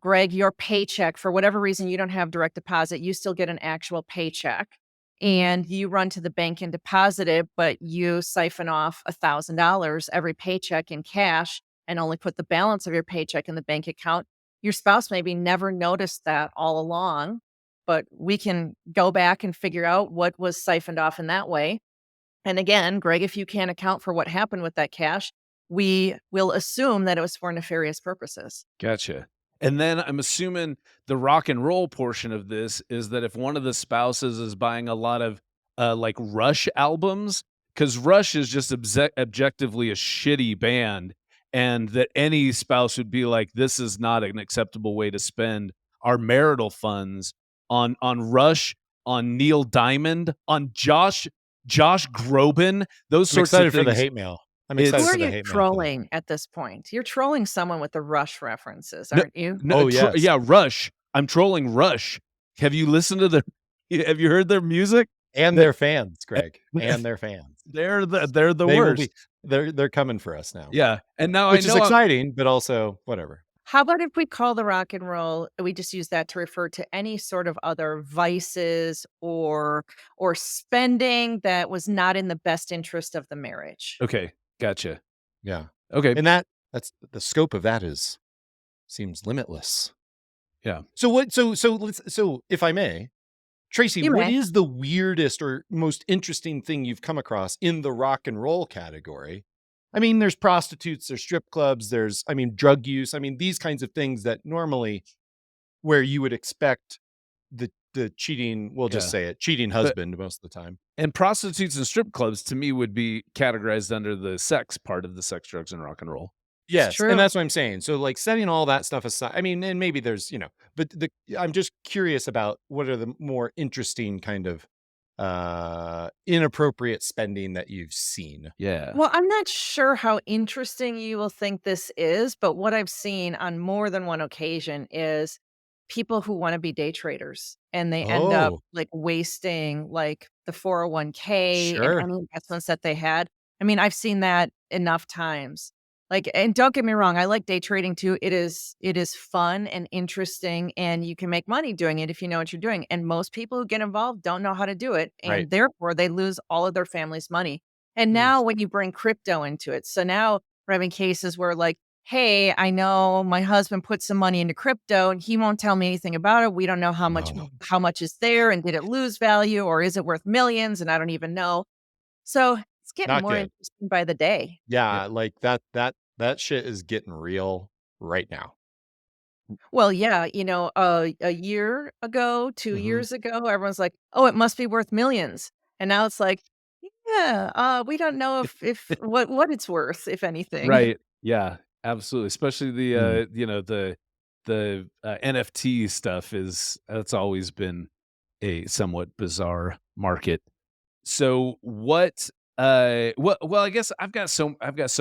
Greg, your paycheck, for whatever reason, you don't have direct deposit, you still get an actual paycheck and you run to the bank and deposit it, but you siphon off $1,000 every paycheck in cash and only put the balance of your paycheck in the bank account. Your spouse maybe never noticed that all along, but we can go back and figure out what was siphoned off in that way. And again, Greg, if you can't account for what happened with that cash, we will assume that it was for nefarious purposes. Gotcha. And then I'm assuming the rock and roll portion of this is that if one of the spouses is buying a lot of like Rush albums, because Rush is just objectively a shitty band, and that any spouse would be like, this is not an acceptable way to spend our marital funds on Rush, on Neil Diamond, on Josh Groban, those I'm sorts excited of for the things. hate mail. I'm It's- excited Who are for the you hate mail. trolling at this point? You're trolling someone with the Rush references, No, aren't you? No, Oh, yes. yeah, Rush. I'm trolling Rush. Have you listened to have you heard their music? And their fans, Greg. And their fans. They're the They will worst. they're coming for us now. Yeah. And now Which I is know exciting, but also whatever. How about if we call the rock and roll, we just use that to refer to any sort of other vices or spending that was not in the best interest of the marriage? Okay, gotcha. Yeah. Okay. And that's the scope of that seems limitless. Yeah. So if I may, Tracy, You what may. is the weirdest or most interesting thing you've come across in the rock and roll category? I mean, there's prostitutes, there's strip clubs, there's drug use. I mean, these kinds of things that normally where you would expect the cheating, we'll just Yeah. say it, cheating husband most of the time. And prostitutes and strip clubs to me would be categorized under the sex part of the sex, drugs, and rock and roll. Yes, true. and that's what I'm saying. So like setting all that stuff aside, I mean, and maybe there's, but I'm just curious about what are the more interesting kind of inappropriate spending that you've seen. Yeah. Well, I'm not sure how interesting you will think this is, but what I've seen on more than one occasion is people who want to be day traders and they end up Oh. like wasting like the 401k Sure. and any investments that they had. I mean, I've seen that enough times. Like, and don't get me wrong, I like day trading too. It is fun and interesting, and you can make money doing it if you know what you're doing. And most people who get involved don't know how to do it, Right. and therefore they lose all of their family's money. And now when you bring crypto into it, so now we're having cases where like, hey, I know my husband put some money into crypto and he won't tell me anything about it. We don't know No. how much is there, and did it lose value, or is it worth millions, and I don't even know. So it's getting Not more good. interesting by the day. Yeah. Yeah, like that shit is getting real right now. Well, yeah, a year ago, 2 Mhm. years ago, everyone's like, "Oh, it must be worth millions." And now it's like, "Yeah, we don't know if what it's worth, if anything." Right. Yeah, absolutely. Especially the, Mm. the NFT stuff that's always been a somewhat bizarre market. So well, I guess I've got so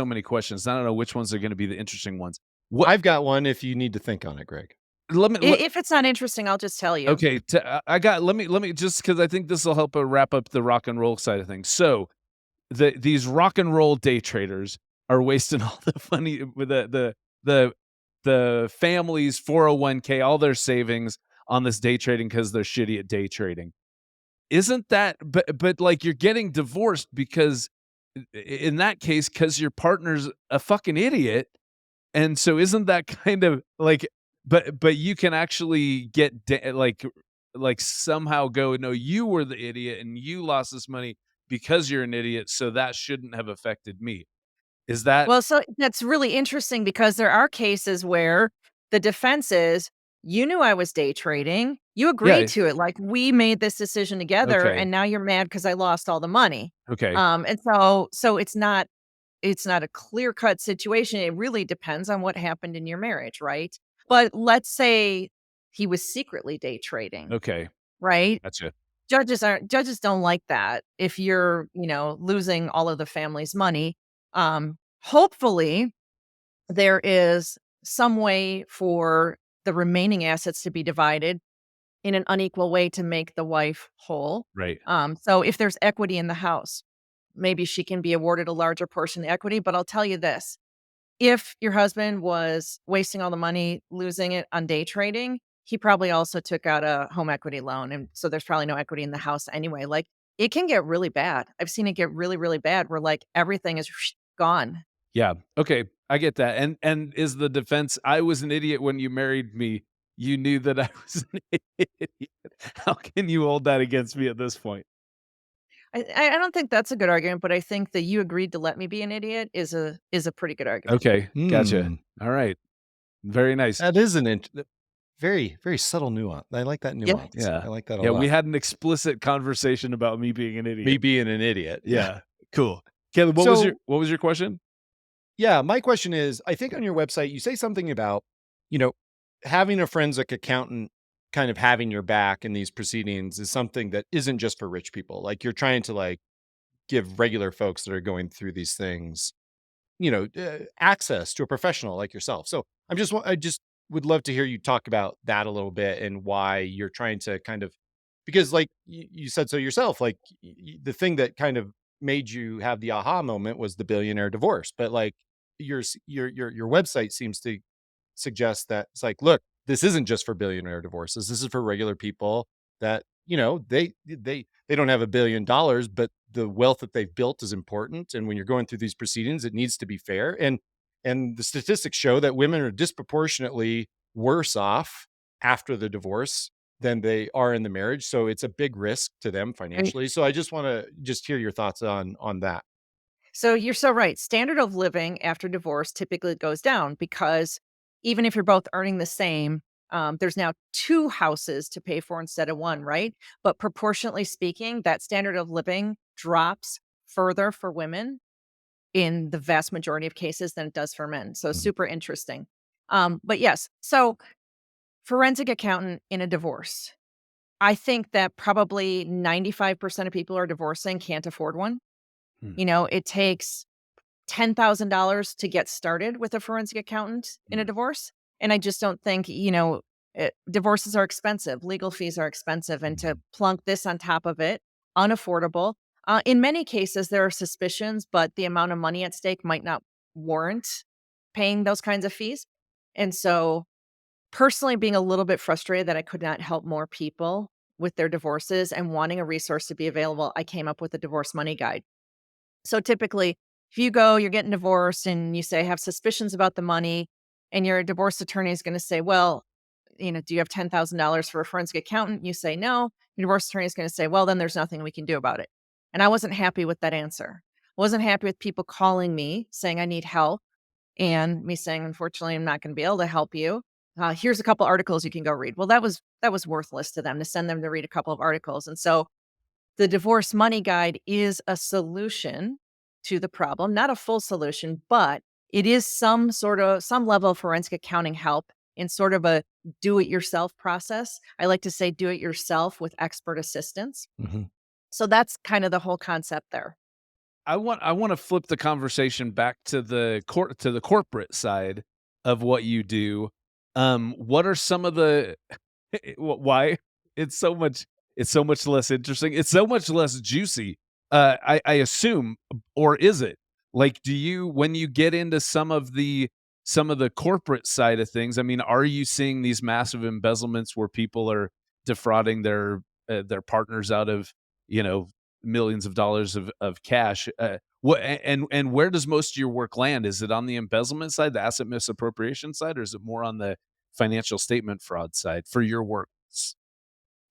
many questions. I don't know which ones are gonna be the interesting ones. What I've got one if you need to think on it, Greg. let me If it's not interesting, I'll just tell you. Okay, I got let me just because I think this will help wrap up the rock and roll side of things. So these rock and roll day traders are wasting all the money with the the family's 401k, all their savings on this day trading because they're shitty at day trading. Isn't that but like you're getting divorced because in that case because your partner's a fucking idiot, and so isn't that kind of like but you can actually get like somehow go, "No, you were the idiot and you lost this money because you're an idiot, so that shouldn't have affected me." Is that Well, so that's really interesting because there are cases where the defense is, "You knew I was day trading. You agreed Yeah, to it. Like, we made this decision together, okay, and now you're mad because I lost all the money." okay, And so it's not a clear-cut situation. It really depends on what happened in your marriage, right? But let's say he was secretly day trading, okay, right? gotcha. Judges don't like that if you're, losing all of the family's money. Hopefully, there is some way for the remaining assets to be divided in an unequal way to make the wife whole. Right, So if there's equity in the house, maybe she can be awarded a larger portion of the equity. But I'll tell you this, if your husband was wasting all the money, losing it on day trading, he probably also took out a home equity loan. And so there's probably no equity in the house anyway. Like, it can get really bad. I've seen it get really, really bad where like everything is gone. yeah, okay, I get that, and is the defense, "I was an idiot when you married me. You knew that I was an idiot." How can you hold that against me at this point? I don't think that's a good argument, but I think that you agreed to let me be an idiot is a pretty good argument. Okay, gotcha. Hmm. Alright, very nice. That is very, very subtle nuance. I like that Yeah. nuance. Yeah. I like that a Yeah, we lot. had an explicit conversation about me being an Me idiot. being an idiot. Yeah. Yeah, cool. Caleb, So, what was your question? yeah, my question is, I think on your website you say something about, you know, having a forensic accountant kind of having your back in these proceedings is something that isn't just for rich people. Like you're trying to like give regular folks that are going through these things, access to a professional like yourself. So I just would love to hear you talk about that a little bit and why you're trying to kind of, because like you said so yourself, like the thing that kind of made you have the aha moment was the billionaire divorce. But like your website seems to suggest that it's like, look, this isn't just for billionaire divorces. This is for regular people that, they don't have $1 billion, but the wealth that they've built is important. And when you're going through these proceedings, it needs to be fair. And the statistics show that women are disproportionately worse off after the divorce than they are in the marriage. So it's a big risk to them Right. financially. So I just want to just hear your thoughts on that. So you're so right. Standard of living after divorce typically goes down because even if you're both earning the same, there's now two houses to pay for instead of one, right? But proportionately speaking, that standard of living drops further for women in the vast majority of cases than it does for men. So Mhm. super interesting. But yes, so forensic accountant in a divorce. I think that probably 95% of people are divorcing can't afford one. Hmm, It takes $10,000 to get started with a forensic accountant in a hmm, divorce. And I just don't think, divorces are expensive, legal fees are expensive. And to Mhm. plunk this on top of it, unaffordable. In many cases, there are suspicions, but the amount of money at stake might not warrant. paying those kinds of fees. And so personally being a little bit frustrated that I could not help more people with their divorces and wanting a resource to be available, I came up with the divorce money guide. So typically, if you go, you're getting divorced and you say, I have suspicions about the money, and your divorce attorney is going to say, well, do you have $10,000 for a forensic accountant? You say no. Your divorce attorney is going to say, well, then there's nothing we can do about it. And I wasn't happy with that answer. Wasn't happy with people calling me saying I need help and me saying, unfortunately, I'm not going to be able to help you. Here's a couple articles you can go read. Well, that was worthless to them to send them to read a couple of articles. And so the divorce money guide is a solution to the problem, not a full solution, but it is some level of forensic accounting help in sort of a do it yourself process. I like to say do it yourself with expert assistance. Mm-hmm. So that's kind of the whole concept there. I want to flip the conversation back to the corporate side of what you do. What are some of the why it's so much less interesting? It's so much less juicy. I assume, or is it? Like, do you, when you get into some of the corporate side of things, I mean, are you seeing these massive embezzlements where people are defrauding their partners out of, millions of dollars of cash? What and where does most of your work land? Is it on the embezzlement side, the asset misappropriation side, or is it more on the financial statement fraud side for your work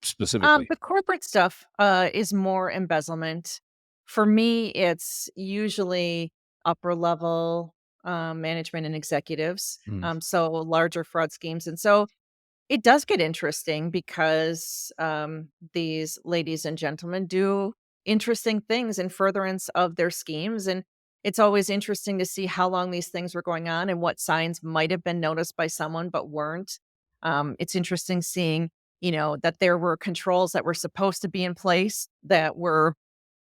specifically? The corporate stuff is more embezzlement. For me, it's usually upper level management and executives, Mm. so larger fraud schemes. And so it does get interesting because these ladies and gentlemen do interesting things in furtherance of their schemes. And it's always interesting to see how long these things were going on and what signs might have been noticed by someone but weren't. It's interesting seeing, that there were controls that were supposed to be in place that were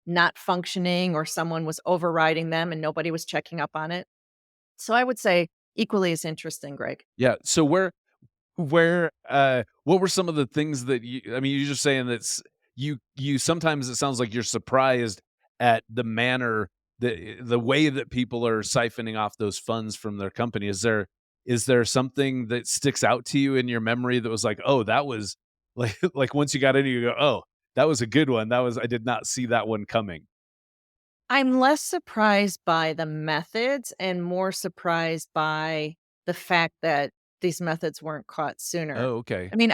not functioning or someone was overriding them and nobody was checking up on it. So I would say equally as interesting, Greg. Yeah. So what were some of the things that I mean, you're just saying that you sometimes it sounds like you're surprised at the manner, the way that people are siphoning off those funds from their company. Is there something that sticks out to you in your memory that was like, oh, that was like once you got in, you go, oh, that was a good one. I did not see that one coming. I'm less surprised by the methods and more surprised by the fact that these methods weren't caught sooner. Oh, okay. I mean,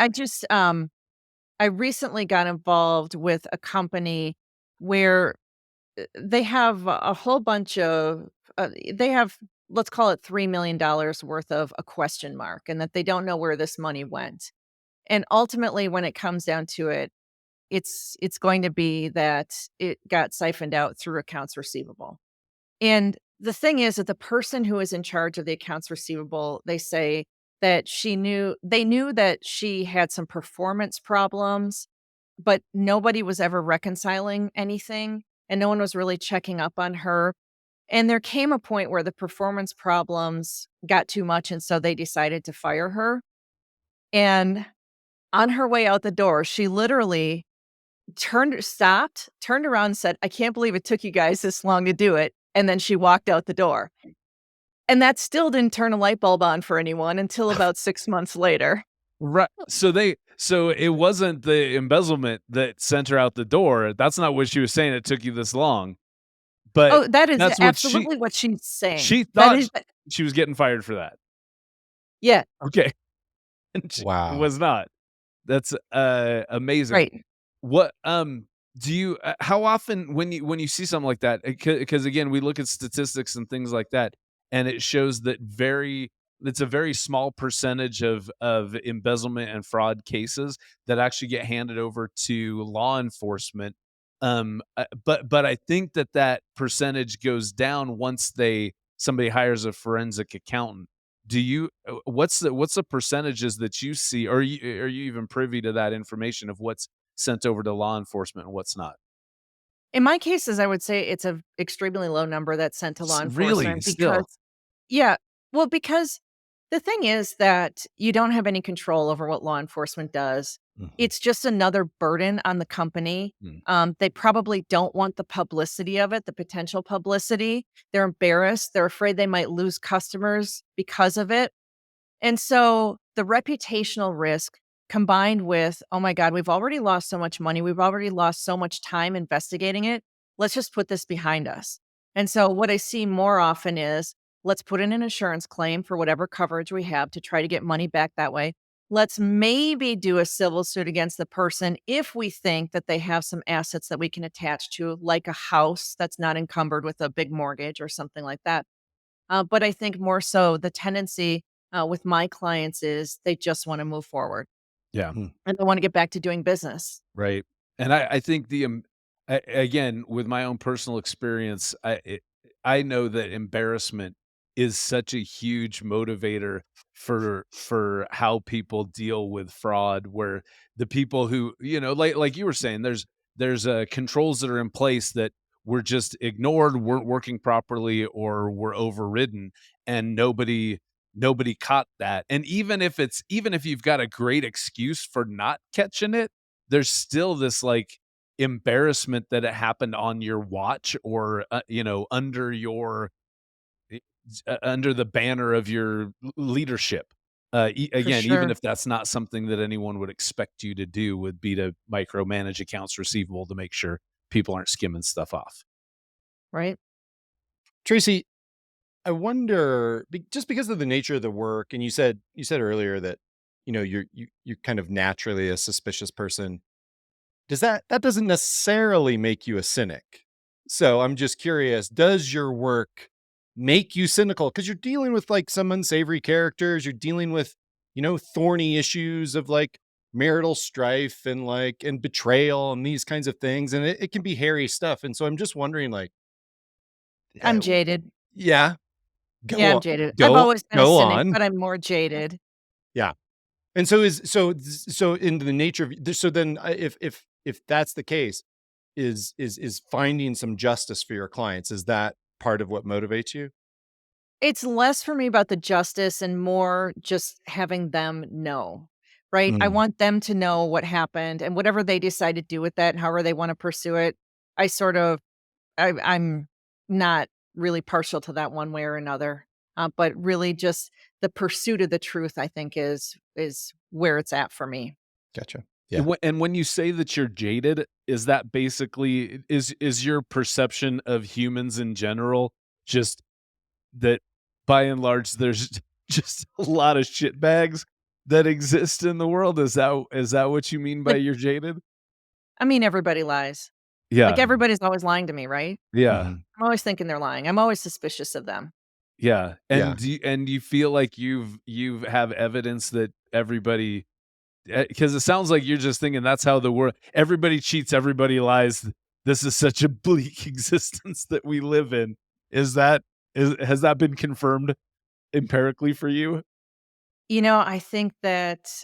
I recently got involved with a company where they have a whole bunch of, they have, let's call it $3 million worth of a question mark, and that they don't know where this money went. And ultimately, when it comes down to it, it's going to be that it got siphoned out through accounts receivable. And the thing is that the person who is in charge of the accounts receivable, they say that they knew that she had some performance problems, but nobody was ever reconciling anything and no one was really checking up on her. And there came a point where the performance problems got too much. And so they decided to fire her. And on her way out the door, she literally turned around and said, I can't believe it took you guys this long to do it. And then she walked out the door. And that still didn't turn a light bulb on for anyone until about 6 months later. Right. So it wasn't the embezzlement that sent her out the door. That's not what she was saying. It took you this long. But Oh, that is that's absolutely what she's saying. She That thought is, she was getting fired for that. yeah, Okay. And she Wow. was not. That's amazing. right. What do you how often when you see something like that, because again, we look at statistics and things like that, and it shows that it's a very small percentage of embezzlement and fraud cases that actually get handed over to law enforcement. But I think that percentage goes down once somebody hires a forensic accountant. Do you what's the percentages that you see? Or are you even privy to that information of what's sent over to law enforcement and what's not? In my cases, I would say it's a extremely low number that's sent to law Really? enforcement Still? because, yeah, well, because The thing is that you don't have any control over what law enforcement does. Mhm. It's just another burden on the company. They probably don't want the publicity of it, the potential publicity. They're embarrassed. They're afraid they might lose customers because of it. And so the reputational risk combined with, oh my God, we've already lost so much money. We've already lost so much time investigating it. Let's just put this behind us. And so what I see more often is let's put in an insurance claim for whatever coverage we have to try to get money back that way. Let's maybe do a civil suit against the person if we think that they have some assets that we can attach to, like a house that's not encumbered with a big mortgage or something like that. But I think more so the tendency with my clients is they just want to move forward Yeah. Mhm. and they want to get back to doing business. Right. And I think again, with my own personal experience, I know that embarrassment is such a huge motivator for how people deal with fraud, where the people who, like you were saying, there's controls that are in place that were just ignored, weren't working properly, or were overridden, and nobody caught that. And even if you've got a great excuse for not catching it, there's still this like embarrassment that it happened on your watch, or under the banner of your leadership. For Again, even sure. if that's not something that anyone would expect you to do, would be to micromanage accounts receivable to make sure people aren't skimming stuff off. Right. Tracy, I wonder, just because of the nature of the work, and you said earlier that you're kind of naturally a suspicious person. Does that doesn't necessarily make you a cynic? So I'm just curious, does your work make you cynical? Because you're dealing with like some unsavory characters, you're dealing with thorny issues of like marital strife and betrayal and these kinds of things, and it can be hairy stuff. And so I'm just wondering, like, I'm uh, jaded. yeah, Yeah, go I'm on, jaded. I've go always been a go cynic, on. but I'm more jaded. Yeah. And so in the nature of so then if that's the case, is finding some justice for your clients, is that part of what motivates you? It's less for me about the justice and more just having them know, right? I Mm, want them to know what happened and whatever they decide to do with that, however they want to pursue it. I sort of I'm not really partial to that one way or another, but really just the pursuit of the truth, I think, is where it's at for me. gotcha. And Yeah. when you say that you're jaded, is that basically is your perception of humans in general just that by and large there's just a lot of shit bags that exist in the world? Is that what you mean by Like, you're jaded? I mean, everybody lies. Like Yeah. everybody's always lying to me, right? Yeah. Mhm. I'm always thinking they're lying. I'm always suspicious of them. Yeah. Yeah. And you feel like you've have evidence that everybody, because it sounds like you're just thinking that's how the world, everybody cheats, everybody lies. This is such a bleak existence that we live in. Is that has that been confirmed empirically for you? I think that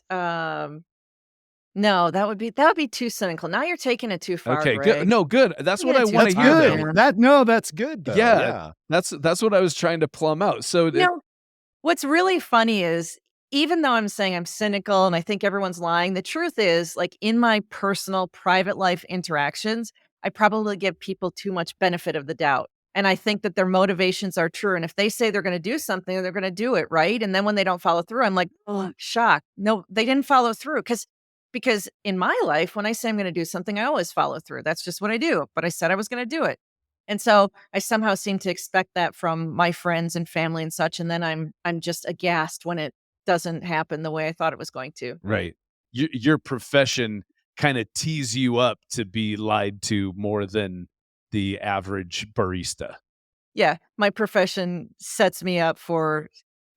no, that would be too cynical. Now you're taking it too far, Okay, good. Greg. No, good. That's Taking what I it too want That's to hear far, though. good. man. That's good though. Yeah, Yeah. that's what I was trying to plumb out. So You know, what's really funny is even though I'm saying I'm cynical and I think everyone's lying, the truth is, like in my personal private life interactions, I probably give people too much benefit of the doubt. And I think that their motivations are true. And if they say they're going to do something, they're going to do it, right? And then when they don't follow through, I'm like, oh, shocked. No, they didn't follow through. Because in my life, when I say I'm going to do something, I always follow through. That's just what I do. But I said I was going to do it. And so I somehow seem to expect that from my friends and family and such, and then I'm just aghast when it doesn't happen the way I thought it was going to. right, your profession kind of tees you up to be lied to more than the average barista. Yeah, my profession sets me up for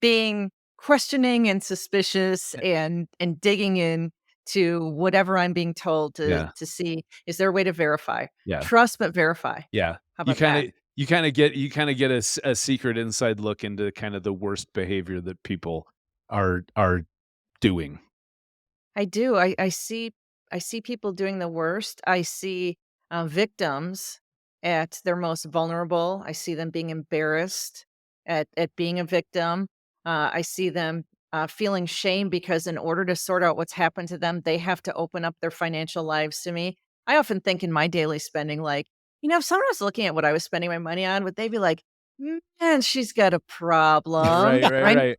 being questioning and suspicious and digging in to whatever I'm being told to Yeah, to see, is there a way to verify? yeah, Trust but verify. yeah. How You about kind that? of you kind of get a secret inside look into kind of the worst behavior that people are doing. I do. I see people doing the worst. I see victims at their most vulnerable. I see them being embarrassed at being a victim. I see them feeling shame because in order to sort out what's happened to them, they have to open up their financial lives to me. I often think in my daily spending, like, if someone was looking at what I was spending my money on, would they be like, man, she's got a problem, Right, right, right? right.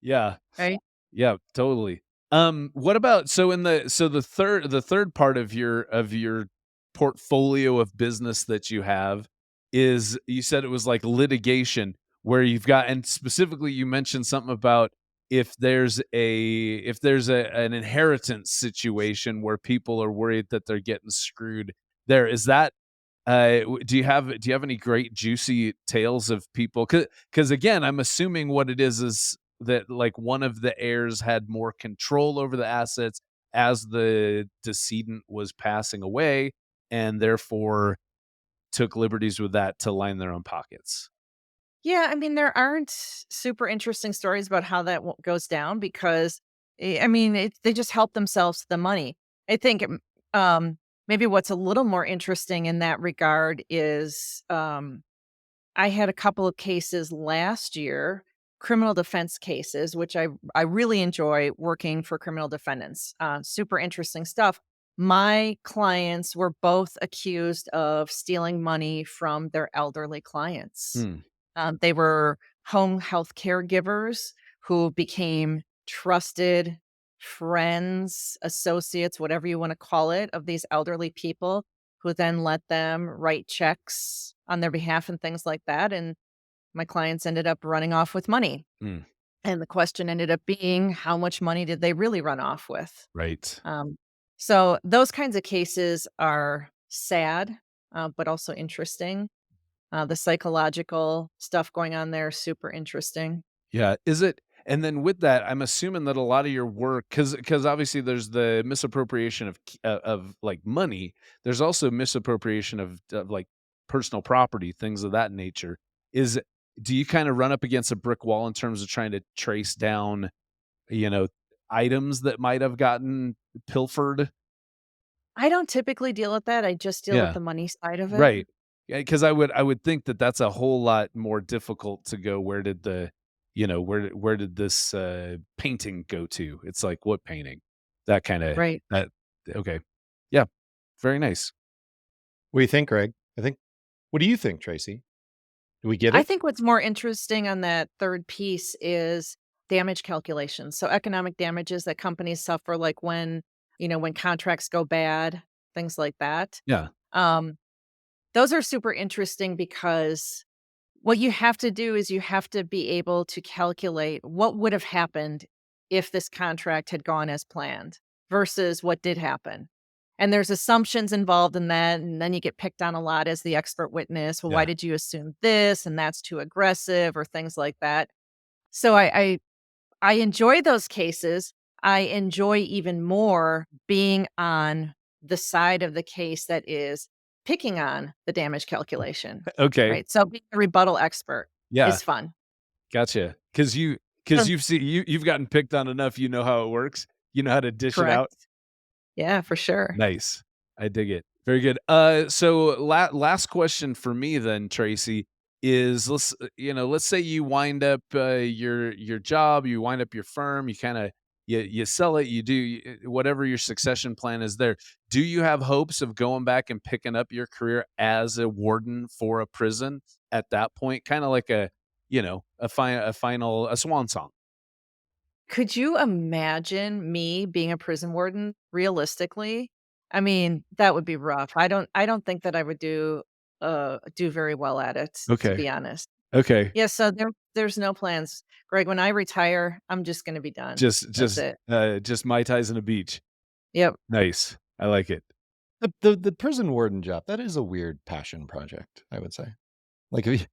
Yeah. Right. Yeah, totally. What about the third part of your portfolio of business that you have is you said it was like litigation where you've got and specifically you mentioned something about if there's an inheritance situation where people are worried that they're getting screwed there. Is that do you have any great juicy tales of people? Because again, I'm assuming what it is that like one of the heirs had more control over the assets as the decedent was passing away, and therefore took liberties with that to line their own pockets. Yeah, I mean, there aren't super interesting stories about how that goes down because, they just help themselves to the money. I think maybe what's a little more interesting in that regard is I had a couple of cases last year, criminal defense cases, which I really enjoy working for criminal defendants. Super interesting stuff. My clients were both accused of stealing money from their elderly clients. Hmm. They were home health caregivers who became trusted friends, associates, whatever you want to call it, of these elderly people who then let them write checks on their behalf and things like that. And my clients ended up running off with money. Hmm. And the question ended up being, how much money did they really run off with? Right. Um, so those kinds of cases are sad, but also interesting. The psychological stuff going on there is super interesting. Yeah. Is it? And then with that, I'm assuming that a lot of your work, because obviously there's the misappropriation of like money. There's also misappropriation of like personal property, things of that nature. Is Do you kind of run up against a brick wall in terms of trying to trace down, you know, items that might have gotten pilfered? I don't typically deal with that. I just deal with Yeah. the money side of it. Right. Yeah, because I would think that that's a whole lot more difficult to go, where did this, painting go to? It's like, what painting? That kinda Right. that okay. Yeah, very nice. What do you think, Greg? What do you think, Tracy? Do we get I it? think what's more interesting on that third piece is damage calculations. So economic damages that companies suffer, like when contracts go bad, things like that. Yeah, Um, those are super interesting because what you have to do is you have to be able to calculate what would have happened if this contract had gone as planned versus what did happen. And there's assumptions involved in that. And then you get picked on a lot as the expert witness. Well, why yeah. did you assume this? And that's too aggressive or things like that. So I enjoy those cases. I enjoy even more being on the side of the case that is picking on the damage calculation, Okay, right? So being a rebuttal expert yeah, is fun. gotcha. Because you So 'cause you've gotten picked on enough, you know how it works. You know how to dish it out. correct. Yeah, for sure. Nice. I dig it. Very good. So last question for me then, Tracy, is let's say you wind up your job, you wind up your firm, you sell it, whatever your succession plan is there. Do you have hopes of going back and picking up your career as a warden for a prison at that point? Kind of like a swan song. Could you imagine me being a prison warden realistically? I mean, that would be rough. I don't think that I would do very well at it, to Okay. be honest. Okay. Yeah, so there's no plans. Greg, when I retire, I'm just gonna be done. Just That's just it. just Mai Tais on a beach. Yep. Nice. I like it. The prison warden job, that is a weird passion project, I would say. Like, if you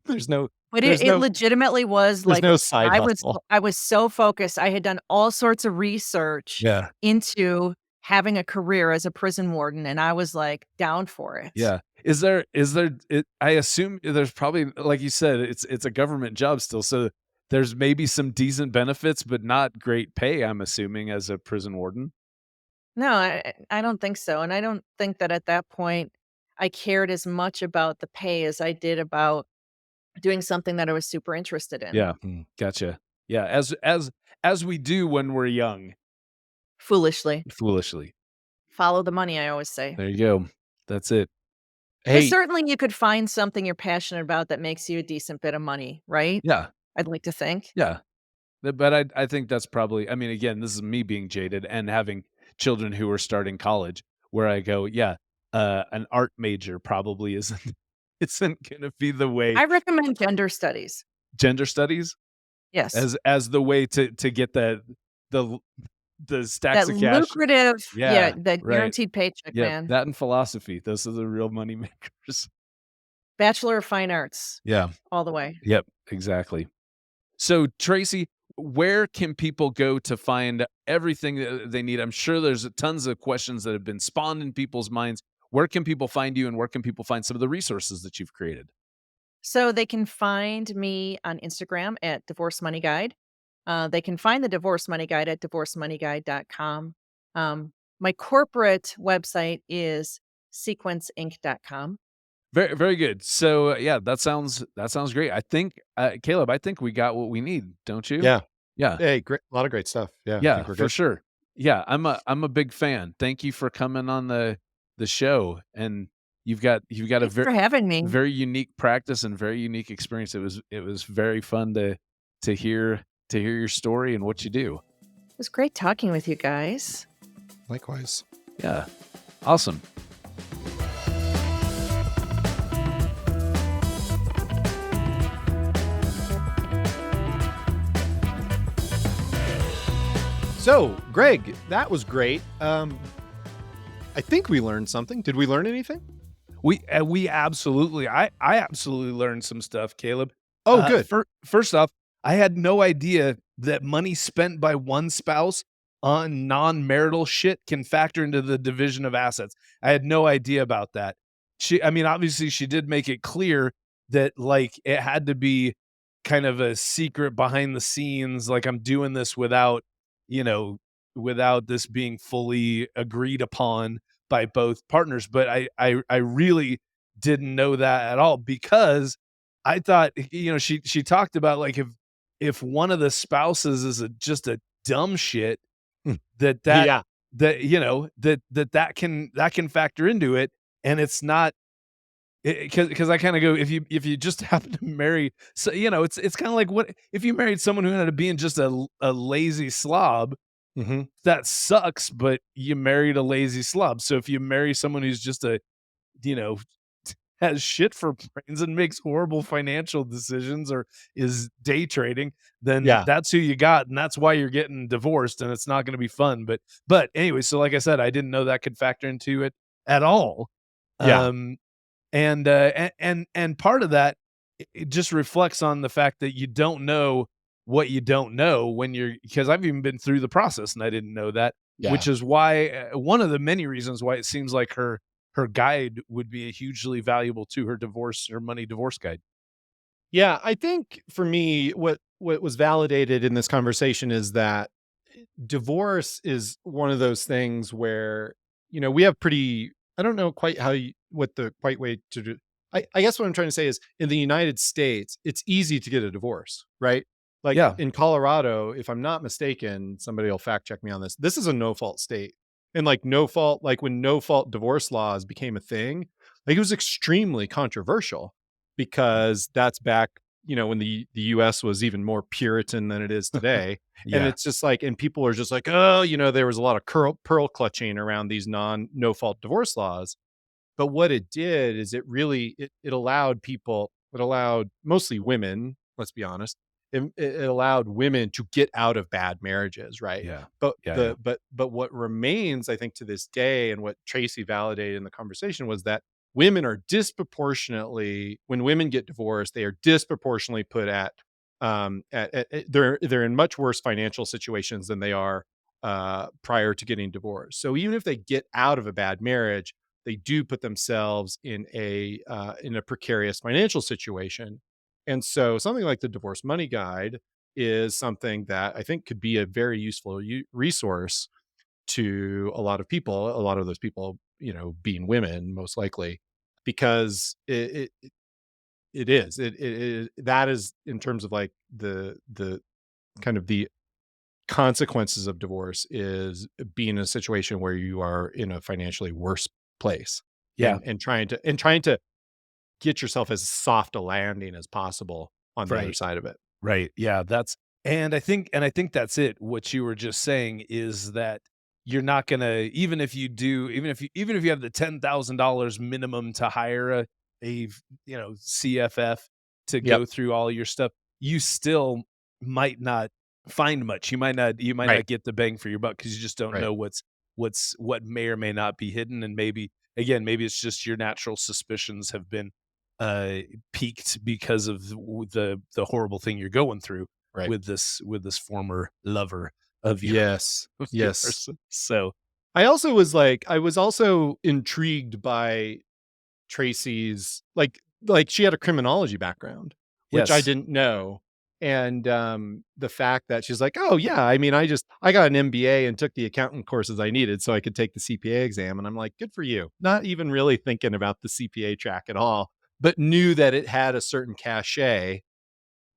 there's no But it there's it no legitimately was there's like no side I was hustle. I was so focused. I had done all sorts of research Yeah. into having a career as a prison warden, and I was, like, down for it. Yeah. I assume there's probably, like you said, it's a government job still, so there's maybe some decent benefits, but not great pay, I'm assuming, as a prison warden? No, I don't think so, and I don't think that at that point, I cared as much about the pay as I did about doing something that I was super interested in. Yeah. Gotcha. Yeah. As we do when we're young, Foolishly. foolishly. Follow the money, I always say. There you go. That's it. But Hey, certainly you could find something you're passionate about that makes you a decent bit of money, right? Yeah. I'd like to think. Yeah. But I think that's probably, I mean, again, this is me being jaded and having children who are starting college where I go, yeah, an art major probably isn't isn't gonna be the way. I recommend gender studies. Gender studies Yes. as the way to get the the stacks That of cash. lucrative, Yeah, that right. guaranteed paycheck, Yep, man. that and philosophy. Those are the real money makers. Bachelor of Fine Arts Yeah. all the way. Yep, exactly. So, Tracy, where can people go to find everything that they need? I'm sure there's tons of questions that have been spawned in people's minds. Where can people find you, and where can people find some of the resources that you've created? So they can find me on Instagram at Divorce Money Guide. They can find the Divorce Money Guide at divorcemoneyguide.com. My corporate website is sequenceinc.com. Very, very good. So, yeah, that sounds great. I think, Caleb, I think we got what we need, don't you? yeah. Yeah, Hey, great. A lot of great stuff. Yeah. I yeah, think we're for good. sure. Yeah, I'm a big fan. Thank you for coming on the show, and you've got a Thanks for having me. It very unique practice and very unique experience. It was very fun to hear your story and what you do. was great talking with you guys. Likewise. Yeah, awesome. So, Greg, that was great. I think we learned something. Did we learn anything? We absolutely I absolutely learned some stuff, Caleb. Oh, good. First off, I had no idea that money spent by one spouse on non-marital shit can factor into the division of assets. I had no idea about that. I mean, obviously she did make it clear that like it had to be kind of a secret behind the scenes, like I'm doing this without, you know, without this being fully agreed upon by both partners. But I really didn't know that at all because I thought, she talked about like if one of the spouses is just a dumb shit Hmm. that Yeah. that can factor into it, and it's not because I kind of go, if you just happen to marry, so it's kind of like, what if you married someone who ended up being just a lazy slob. Mm-hmm. That sucks, but you married a lazy slob. So if you marry someone who's just you know, has shit for brains and makes horrible financial decisions or is day trading, then Yeah. that's who you got, and that's why you're getting divorced, and it's not going to be fun. But anyway, so like I said, I didn't know that could factor into it at all. Yeah. And part of that, it just reflects on the fact that you don't know what you don't know when you're, because I've even been through the process and I didn't know that, Yeah. which is why one of the many reasons why it seems like her guide would be a hugely valuable to her money divorce guide. Yeah. I think for me, what was validated in this conversation is that divorce is one of those things where, we have I don't know quite what the quite way to do. I guess what I'm trying to say is in the United States, it's easy to get a divorce, right? Like Yeah. in Colorado, if I'm not mistaken, somebody will fact check me on this. This is a no fault state. And like no fault, like when no fault divorce laws became a thing, like it was extremely controversial because that's back, when the US was even more Puritan than it is today. And Yeah. it's just like, and people are just like, oh, there was a lot of pearl clutching around these no fault divorce laws. But what it did is it allowed it allowed mostly women, let's be honest, it allowed women to get out of bad marriages, right? Yeah. But Yeah. but what remains, I think, to this day, and what Tracy validated in the conversation was that women are disproportionately, when women get divorced, they are disproportionately put they're in much worse financial situations than they are prior to getting divorced. So even if they get out of a bad marriage, they do put themselves in a precarious financial situation. And so something like the Divorce Money Guide is something that I think could be a very useful resource to a lot of people, a lot of those people, being women, most likely, because it is. That is in terms of like the kind of the consequences of divorce is being in a situation where you are in a financially worse place. Yeah. And trying to get yourself as soft a landing as possible on the other side of it. Right. Yeah. And I think that's it. What you were just saying is that you're not gonna, even if you have the $10,000 minimum to hire a CFF to go through all your stuff, you still might not find much. You might not get the bang for your buck because you just don't know what may or may not be hidden. And maybe it's just your natural suspicions have been peaked because of the horrible thing you're going through with this former lover of yours. Yes. So I was also intrigued by Tracy's like she had a criminology background, which I didn't know. And the fact that she's like, oh yeah, I mean, I got an MBA and took the accounting courses I needed so I could take the CPA exam. And I'm like, good for you. Not even really thinking about the CPA track at all, but knew that it had a certain cachet,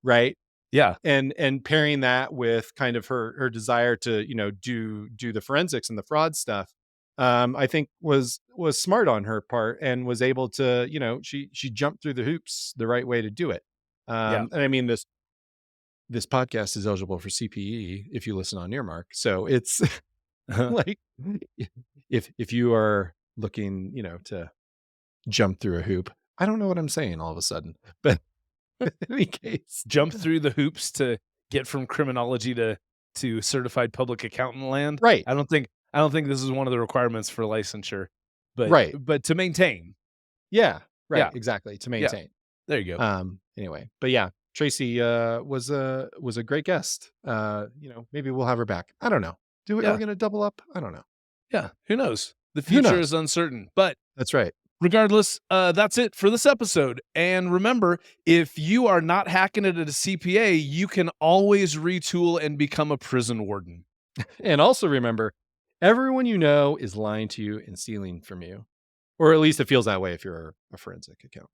right? Yeah. And pairing that with kind of her desire to, do the forensics and the fraud stuff, I think was smart on her part and was able to, she jumped through the hoops the right way to do it. And I mean, this podcast is eligible for CPE if you listen on Earmark. So it's like, if you are looking, to jump through a hoop, I don't know what I'm saying all of a sudden, but in any case, jump through the hoops to get from criminology to certified public accountant land. Right. I don't think this is one of the requirements for licensure, but to maintain. Yeah. Right. Yeah. Exactly. To maintain. Yeah. There you go. Anyway, but yeah, Tracy was a great guest. Maybe we'll have her back. I don't know. Are we going to double up? I don't know. Yeah. Who knows? The future is uncertain, but that's right. Regardless, that's it for this episode. And remember, if you are not hacking it at a CPA, you can always retool and become a prison warden. And also remember, everyone you know is lying to you and stealing from you. Or at least it feels that way if you're a forensic accountant.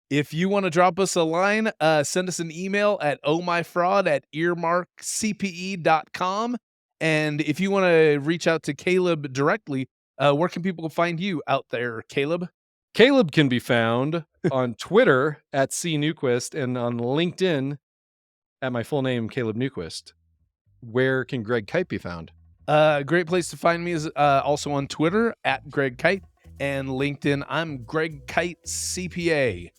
If you want to drop us a line, send us an email at ohmyfraud@earmarkcpe.com. And if you want to reach out to Caleb directly, where can people find you out there, Caleb? Caleb can be found on Twitter at @CNewquist and on LinkedIn at my full name, Caleb Newquist. Where can Greg Kite be found? A great place to find me is also on Twitter at Greg Kite and LinkedIn. I'm Greg Kite CPA.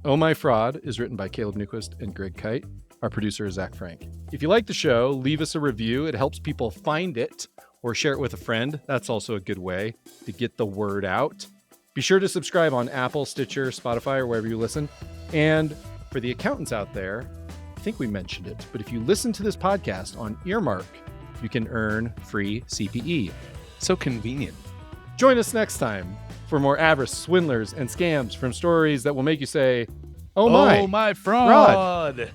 Oh My Fraud is written by Caleb Newquist and Greg Kite. Our producer is Zach Frank. If you like the show, leave us a review. It helps people find it, or share it with a friend. That's also a good way to get the word out. Be sure to subscribe on Apple, Stitcher, Spotify, or wherever you listen. And for the accountants out there, I think we mentioned it, but if you listen to this podcast on Earmark, you can earn free CPE. So convenient. Join us next time for more avarice, swindlers, and scams from stories that will make you say, oh my fraud.